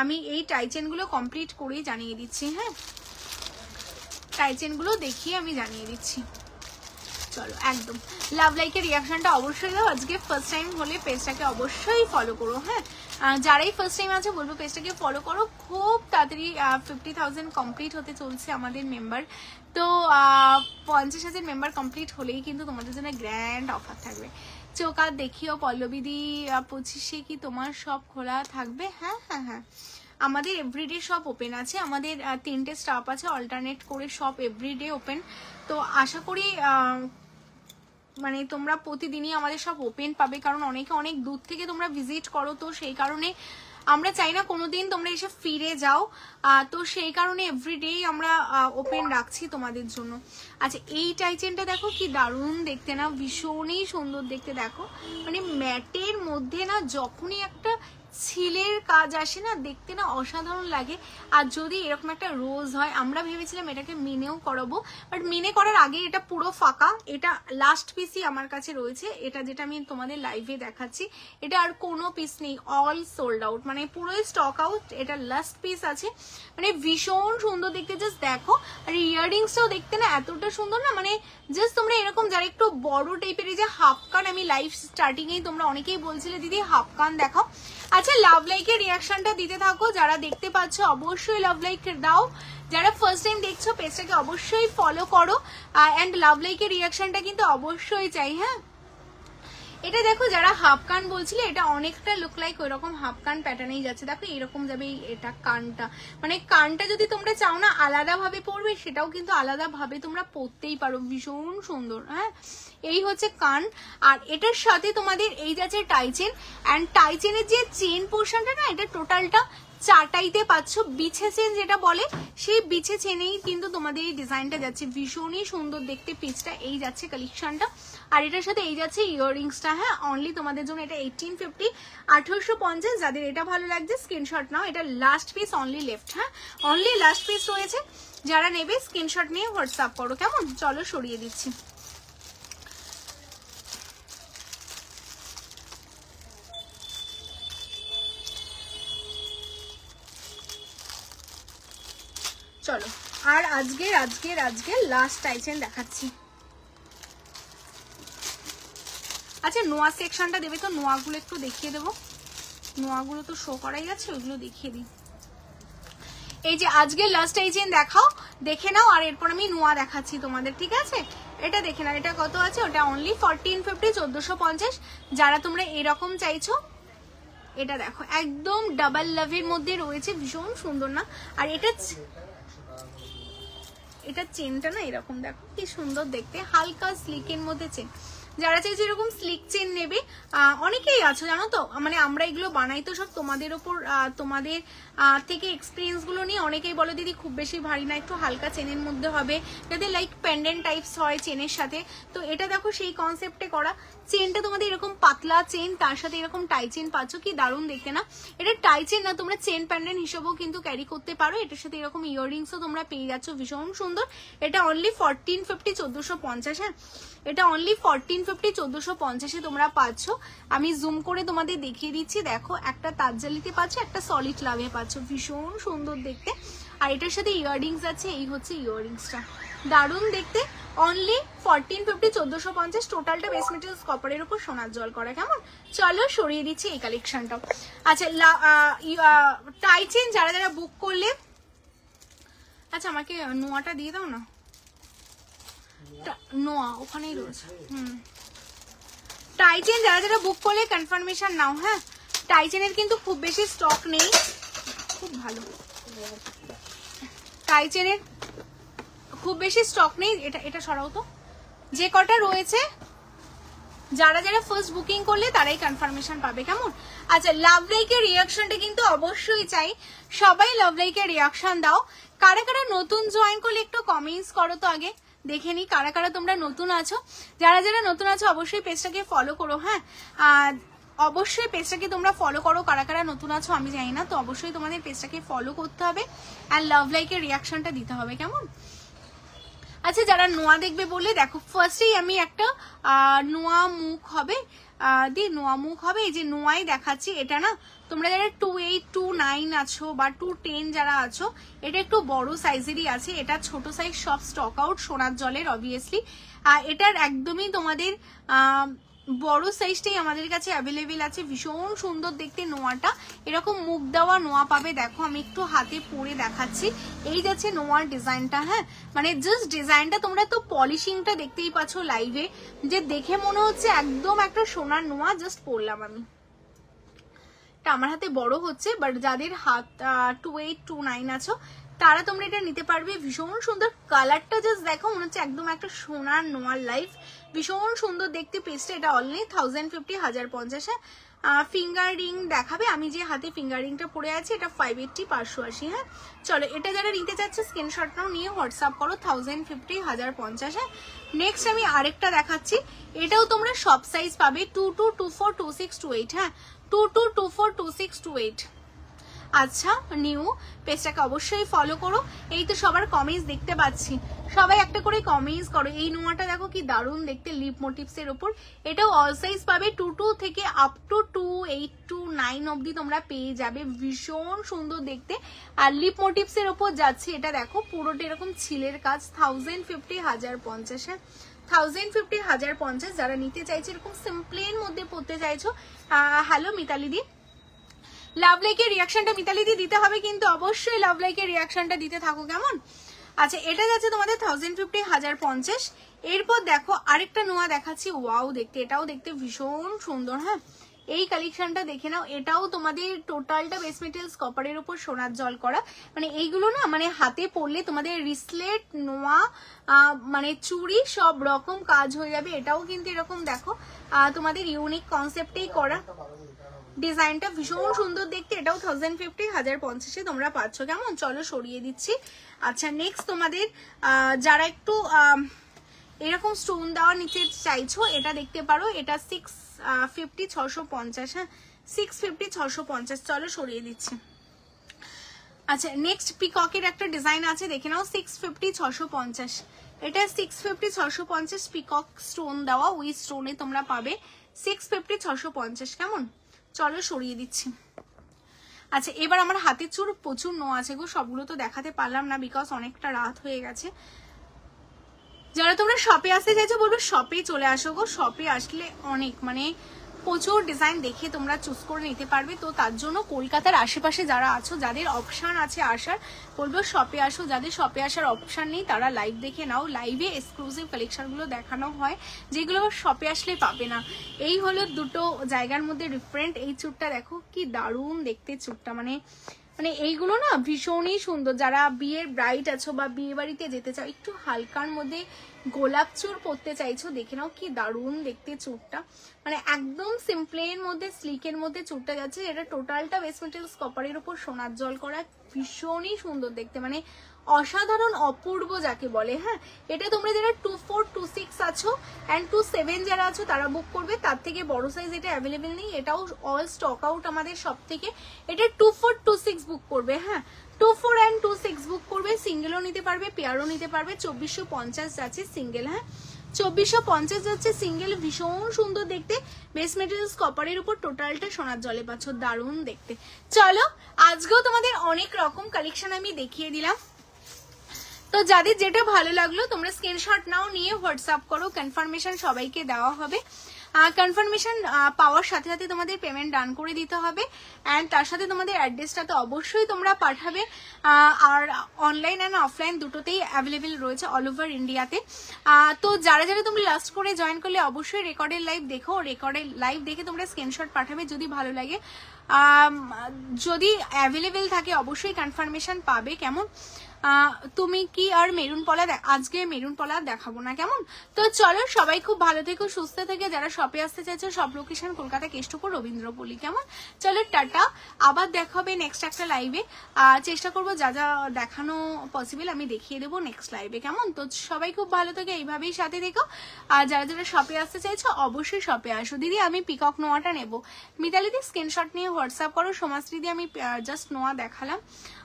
আমি এই টাইচেনগুলো কমপ্লিট করেই জানিয়ে দিচ্ছি। হ্যাঁ টাইচেনগুলো দেখিয়ে আমি জানিয়ে দিচ্ছি। চলো একদম লাভ লাইকের রিয়াকশনটা অবশ্যই দাও। আজকে ফার্স্ট টাইম হলে পেজটাকে অবশ্যই ফলো করো। হ্যাঁ যারাই ফার্স্ট টাইম আছে বলবো পেজটাকে ফলো করো, খুব তাড়াতাড়ি 50,000 কমপ্লিট হতে চলছে আমাদের মেম্বার, তো 50,000 মেম্বার কমপ্লিট হলেই কিন্তু তোমাদের জন্য গ্র্যান্ড অফার থাকবে। চোখ আর দেখিও পল্লবীদি 25শে কি তোমার সব খোলা থাকবে? হ্যাঁ হ্যাঁ হ্যাঁ আমাদের এভরিডে সব ওপেন আছে, আমাদের 3টে স্টাফ আছে, অল্টারনেট করে সব এভরিডে ওপেন, তো আশা করি মানে তোমরা প্রতিদিনই আমাদের সব ওপেন পাবে, কারণ অনেকে অনেক দূর থেকে তোমরা ভিজিট করো, তো সেই কারণে আমরা চাই না কোনোদিন তোমরা এসে ফিরে যাও, তো সেই কারণে এভরিডেই আমরা ওপেন রাখছি তোমাদের জন্য। আচ্ছা এই টাইচেনটা দেখো কি দারুণ দেখতে না, ভীষণই সুন্দর দেখতে। দেখো মানে ম্যাটের মধ্যে না যখনই একটা ছিলের কাজ আসে না, দেখতে না অসাধারণ লাগে। আর যদি এরকম একটা রোজ হয়, আমরা ভেবেছিলাম এটাকে মিনেও করাবো, বাট মিনে করার আগে এটা পুরো ফাঁকা। এটা লাস্ট পিসই আমার কাছে রয়েছে, এটা যেটা আমি তোমাদের লাইভে দেখাচ্ছি, এটা আর কোনো পিস নেই, অল সোল্ড আউট, মানে পুরোই স্টক আউট। এটা লাস্ট পিস আছে, মানে ভীষণ সুন্দর দেখতে, জাস্ট দেখো। আর ইয়াররিংসটাও দেখতে না এতটা সুন্দর না, মানে জাস্ট তোমরা এরকম যারা একটু বড় টাইপের, এই যে হাফ কান, আমি লাইভ স্টার্টিংয়েই তোমরা অনেকেই বলছিলে দিদি হাফ কান দেখাও। আচ্ছা, লাভ লাইকের রিয়াকশনটা দিতে থাকো, যারা দেখতে পাচ্ছ অবশ্যই লাভ লাইক দাও, যারা ফার্স্ট টাইম দেখছো পেজটাকে অবশ্যই ফলো করো, অ্যান্ড লাভ লাইকের রিয়াকশনটা কিন্তু অবশ্যই চাই। হ্যাঁ, এটা দেখো যারা হাফ কান বলছিলে, এটা অনেকটা লুক লাইক ওই রকম হাফ কান প্যাটার্নেই যাচ্ছে। দেখো এরকম যাবে এটা কানটা, মানে কানটা যদি তোমরা চাও না আলাদা ভাবে পরবে, সেটাও কিন্তু আলাদা ভাবে তোমরা পরতেই পারো, ভীষণ সুন্দর। হ্যাঁ, এই হচ্ছে কান। আর এটার সাথে তোমাদের এই যাচ্ছে টাই চেন, অ্যান্ড টাই চেনের যে চেন পোর্শনটা না, এটা টোটালটা চাটাইতে পাচ্ছ, বিছে চেন যেটা বলে, সেই বিছে চেনেই কিন্তু তোমাদের এই ডিজাইনটা যাচ্ছে, ভীষণই সুন্দর দেখতে পিসটা। এই যাচ্ছে কালেকশনটা, আর এটার সাথে এই যাচ্ছে ইয়াররিংসটা। হ্যাঁ, অনলি তোমাদের জন্য এটা 1850, 1850। যাদের এটা ভালো লাগছে স্ক্রিনশট নাও, এটা লাস্ট পিস অনলি লেফট। হ্যাঁ, অনলি লাস্ট পিস রয়েছে, যারা নেবে স্ক্রিনশট নিয়ে হোয়াটসঅ্যাপ করো, কেমন? চলো সরিয়ে দিচ্ছি। চলো, আর আজকে লাস্ট টাইচেন দেখাচ্ছি। আচ্ছা, নোয়া সেকশনটা দেবে তো, নোয়াগুলো একটু দেখিয়ে দেবো, নোয়াগুলো তো শো করাই আছে, ওইগুলো দেখিয়ে দিই। এই যে আজকে লাস্ট টাইচেন দেখাও, দেখে নাও, আর এরপর আমি নোয়া দেখাচ্ছি তোমাদের, ঠিক আছে? এটা দেখে নাও, এটা কত আছে, ওটা অনলি 1450, 1450। যারা তোমরা এরকম চাইছো, এটা দেখো একদম ডাবল লাভের মধ্যে রয়েছে, ভীষণ সুন্দর না? আর এটা চেনটা না এরকম দেখো কি সুন্দর দেখতে, হালকা স্লিকের মধ্যে চেন। যারা চাইছে এরকম স্লিক চেন নেবে, অনেকেই আছো জানো তো, মানে আমরা এগুলো বানাই তো সব তোমাদের ওপর, তোমাদের থেকে এক্সপিরিয়েন্স গুলো নিয়ে। অনেকেই বলো দিদি খুব বেশি ভারী না, একটু হালকা চেনের মধ্যে হবে, যাতে লাইক পেন্ডেন্ট টাইপস হয় চেনের সাথে। তো এটা দেখো সেই কনসেপ্টে করা, চেনটা তোমাদের এরকম পাতলা চেন, তার সাথে এরকম টাই চেন পাচ্ছ, কি দারুণ দেখতে না? এটা টাই চেন না, তোমরা চেন প্যান্ডেন্ট হিসেবেও কিন্তু ক্যারি করতে পারো। এটার সাথে এরকম ইয়াররিংসও তোমরা পেয়ে যাচ্ছ, ভীষণ সুন্দর। এটা অনলি 1450, 1450। হ্যাঁ, এটা অনলি 1450, 1450-এ তোমরা পাচ্ছ। আমি জুম করে তোমাদের দেখিয়ে দিচ্ছি, দেখো একটা তাজজালিতে পাচ্ছ, একটা সলিড লাভে পাচ্ছ, ভীষণ সুন্দর দেখতে। আর এটার সাথে ইয়াররিংস আছে, এই হচ্ছে ইয়াররিংসটা, দারুণ দেখতে। অনলি 1450, 1450। টোটালটা বেস মেটেরিয়ালস কপারের উপর সোনার জল করা, কেমন? চলো সরিয়ে দিচ্ছি এই কালেকশনটাও। আচ্ছা, টাই চেন যারা যারা বুক করলে, আচ্ছা আমাকে নোয়াটা দিয়ে দাও না, নোয়া ওখানেই রয়েছে। টাই চেন যারা যারা বুক করলে কনফার্মেশন নাও। হ্যাঁ, টাই চেনের কিন্তু খুব বেশি স্টক নেই, খুব ভালো টাই চেনের খুব বেশি স্টক নেই। এটা সরাও তো, যে কটা রয়েছে যারা যারা ফার্স্ট বুকিং করলে তারাই কনফার্মেশন পাবে, কেমন? আচ্ছা, লাভ লাইকের রিয়াকশনটা কিন্তু অবশ্যই চাই, সবাই লাভ লাইকের রিয়াকশন দাও। কারা কারা নতুন জয়েন করলে একটু কমেন্টস করো তো, আগে দেখে নি কারা কারা তোমরা নতুন আছো। যারা যারা নতুন আছো অবশ্যই পেজটাকে ফলো করো। হ্যাঁ, অবশ্যই পেজটাকে তোমরা ফলো করো, কারা কারা নতুন আছো আমি জানি না, তো অবশ্যই তোমাদের পেজটাকে ফলো করতে হবে, অ্যান্ড লাভ লাইকের রিয়াকশনটা দিতে হবে, কেমন? আচ্ছা, যারা নোয়া দেখবে বলে দেখো, ফার্স্টেই আমি একটা নোয়া মুখ হবে, নোয়া মুখ হবে, এই যে নোয়াই দেখাচ্ছি। এটা না তোমরা যারা 28, 29 আছো বা 210 যারা আছো, এটা একটু বড় সাইজেরই আছে, এটা ছোট সাইজ সব স্টক আউট সোনার জলের অবভিয়াসলি। এটার একদমই তোমাদের বড় সাইজটাই আমাদের কাছে অ্যাভেলেবেল আছে, ভীষণ সুন্দর দেখতে নোয়াটা। এরকম মুখ দেওয়া নোয়া পাবে, দেখো আমি একটু হাতে পরে দেখাচ্ছি। এই যাচ্ছে নোয়ার ডিজাইনটা। হ্যাঁ, মানে জাস্ট ডিজাইনটা, তোমরা তো পলিশিংটা দেখতেই পাচ্ছ লাইভে, যে দেখে মনে হচ্ছে একদম একটা সোনার নোয়া। জাস্ট পরলাম আমি, আমার হাতে বড় হচ্ছে, বাট যাদের হাত 28, 29 আছো তারা তোমরা এটা নিতে পারবে, ভীষণ সুন্দর। কালারটা জাস্ট দেখো, মনে হচ্ছে একদম একটা সোনার নোয়ার লাইফ, ভীষণ সুন্দর দেখতে পিসটা। এটা অনলি 1050, 1050। ফিঙ্গার রিং দেখাবে, আমি যে হাতে ফিঙ্গার রিংটা পরে আছি এটা 580, 580। হ্যাঁ, চলো এটা যারা নিতে চাচ্ছে স্ক্রিনশট নাও, নিয়ে হোয়াটসঅ্যাপ করো 1050, 1050। হ্যাঁ, নেক্সট আমি আরেকটা দেখাচ্ছি, এটাও তোমরা সব সাইজ পাবে, 22, 24, 26, 28। হ্যাঁ, 22242628। আচ্ছা নিউ পেজটাকে অবশ্যই ফলো করো। এই তো সবার কমেন্টস দেখতে পাচ্ছি, সবাই একটা করে কমেন্টস করো। এই নোয়াটা দেখো কি দারুণ দেখতে, লিপ মোটিভস এর উপর। এটাও অল সাইজ পাবে, 22 থেকে আপ টু 28 to 9 অবধি তোমরা পেয়ে যাবে। ভীষণ সুন্দর দেখতে। আর লিপ মোটিভস এর উপর যাচ্ছে, এটা দেখো পুরোটা এরকম ছিলের কাজ। 1050 1050, হ্যাঁ 1050 1050। যারা নিতে চাইছে এরকম সিম্পলের মধ্যে পড়তে চাইছো, হ্যালো মিতালি দি, লাভ লাইকের রিয়াকশনটা মিতালি দি দিতে হবে কিন্তু, অবশ্যই লাভ লাইকের রিয়াকশনটা দিতে থাকো কেমন। আচ্ছা এটা যাচ্ছে তোমাদের 1050 1050। এরপর দেখো আরেকটা নোয়া দেখাচ্ছি, ওয়াও দেখতে, এটাও দেখতে ভীষণ সুন্দর। হ্যাঁ এই কালেকশনটা দেখে নাও, এটাও তোমাদের টোটালটা বেস মেটেরিয়ালস কপারের উপর সোনার জল করা। মানে এইগুলো না মানে হাতে পরলে তোমাদের রিসলেট নোয়া মানে চুড়ি সব রকম কাজ হয়ে যাবে। এটাও কিন্তু এরকম দেখো তোমাদের ইউনিক কনসেপ্টেই করা, ডিজাইনটা ভীষণ সুন্দর দেখতে। এটাও 1050 1050 তোমরা পাচ্ছ কেমন। চলো সরিয়ে দিচ্ছি। আচ্ছা নেক্সট তোমাদের যারা একটু এরকম স্টোন দেওয়া নিচে চাইছো, এটা দেখতে পারো। এটা 650 650, হ্যাঁ 650 650। চলো সরিয়ে দিচ্ছি। আচ্ছা নেক্সট পিককের একটা ডিজাইন আছে, দেখে নাও 650 650। এটা 650 650 পিকক স্টোন দেওয়া, উইথ স্টোনে তোমরা পাবে 650 650 কেমন। চলো সরিয়ে দিচ্ছি। আচ্ছা এবার আমার হাতের চুর প্রচুর নো আছে গো, সবগুলো তো দেখাতে পারলাম না বিকজ অনেকটা রাত হয়ে গেছে। যারা তোমরা শপে আসতে চাইছো বলবো শপে চলে আসো গো, শপে আসলে অনেক মানে প্রচুর ডিজাইন দেখে তোমরা চুজ করে নিতে পারবে। তো তার জন্য কলকাতার আশেপাশে যারা আছো, যাদের অপশান আছে আসার, বলবো শপে আসো। যাদের শপে আসার অপশান নেই তারা লাইভ দেখে নাও, লাইভে এক্সক্লুসিভ কালেকশনগুলো দেখানো হয় যেগুলো শপে আসলে পাবে না। এই হলো দুটো জায়গার মধ্যে ডিফারেন্ট। এই চুটটা দেখো কি দারুণ দেখতে চুটটা, মানে মানে এইগুলো না ভীষণই সুন্দর। যারা বিয়ের ব্রাইড আছো বা বিয়ে বাড়িতে যেতে চাও, একটু হালকার মধ্যে গোলাপ চুর পরতে চাইছো, দেখে নাও কি দারুণ দেখতে চুরটা। মানে একদম সিম্পলের মধ্যে স্লিকের মধ্যে চুরটা যাচ্ছে। এটা টোটালটা ওয়েস্ট মেটেরিয়ালস কপারের উপর সোনার জল করা, ভীষণই সুন্দর দেখতে, মানে অসাধারণ অপূর্ব যাকে বলে। হ্যাঁ এটা তোমরা যারা 24 26 আছো অ্যান্ড 27 যারা আছো তারা বুক করবে, তার থেকে বড় সাইজ এটা অ্যাভেলেবেল নেই, এটাও অল স্টক আউট আমাদের সব থেকে। এটা 24 26 বুক করবে, হ্যাঁ 24 and 26 বুক করবে। সিঙ্গেলও নিতে পারবে, পেয়ারও নিতে পারবে। 2450 যাচ্ছে সিঙ্গেল, হ্যাঁ 2450 যাচ্ছে সিঙ্গেল। ভীষণ সুন্দর দেখতে, বেস মেটেরিয়ালস কপারের উপর টোটালটা সোনার জলে পাচ্ছ, দারুণ দেখতে। চলো আজকেও তোমাদের অনেক রকম কালেকশন আমি দেখিয়ে দিলাম। তো যাদের যেটা ভালো লাগলো তোমরা স্ক্রিনশট নাও, নিয়ে হোয়াটসঅ্যাপ করো, কনফার্মেশন সবাইকে দেওয়া হবে। কনফার্মেশন পাওয়ার সাথে সাথে তোমাদের পেমেন্ট ডান করে দিতে হবে, অ্যান্ড তার সাথে তোমাদের অ্যাড্রেসটা তো অবশ্যই তোমরা পাঠাবে। আর অনলাইন অ্যান্ড অফলাইন দুটোতেই অ্যাভেলেবেল রয়েছে অল ওভার ইন্ডিয়াতে। তো যারা যারা তোমরা লাস্ট করে জয়েন করলে অবশ্যই রেকর্ডের লাইভ দেখো, রেকর্ডের লাইভ দেখে তোমরা স্ক্রিনশট পাঠাবে যদি ভালো লাগে। যদি অ্যাভেলেবেল থাকে অবশ্যই কনফার্মেশন পাবে কেমন। তুমি কি আর মেরুন পলা, আজকে মেরুন পলা দেখাবো না কেমন। তো চলো সবাই খুব ভালো থেকো, সুস্থ থেকে। যারা শপে আসতে চাইছো সব লোকেশন কলকাতা কেষ্টপুর রবীন্দ্রপল্লী কেমন। চলো টাটা, আবার দেখা হবে নেক্সট একটা লাইভে। চেষ্টা করবো যা যা দেখানো পসিবল আমি দেখিয়ে দেবো নেক্সট লাইভে কেমন। তো সবাই খুব ভালো থেকে এইভাবেই সাথে দেখো। আর যারা যারা শপে আসতে চাইছো অবশ্যই শপে আসো। দিদি আমি পিকক নোয়াটা নেবো, মিতালি দি স্ক্রিনশট নিয়ে হোয়াটসঅ্যাপ করো। সমাজশ্রী দি আমি জাস্ট নোয়া দেখালাম,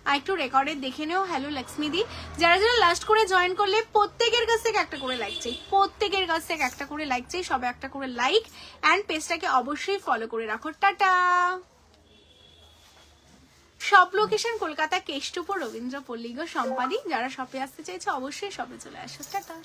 আর একটু রেকর্ডে দেখে নেও। হ্যালো লক্ষ্মী দি, যারা যারা লাস্ট করে জয়েন করলে প্রত্যেকের কাছ থেকে একটা করে লাইক চাই, প্রত্যেকের কাছ থেকে একটা করে লাইক চাই, সবাই একটা করে লাইক অ্যান্ড পেজটাকে অবশ্যই ফলো করে রাখো। টাটা। সব লোকেশন কলকাতা কেষ্টপুর রবীন্দ্রপল্লী গো সম্পাদি। যারা শপে আসতে চাইছে অবশ্যই শপে চলে আসো। টাটা।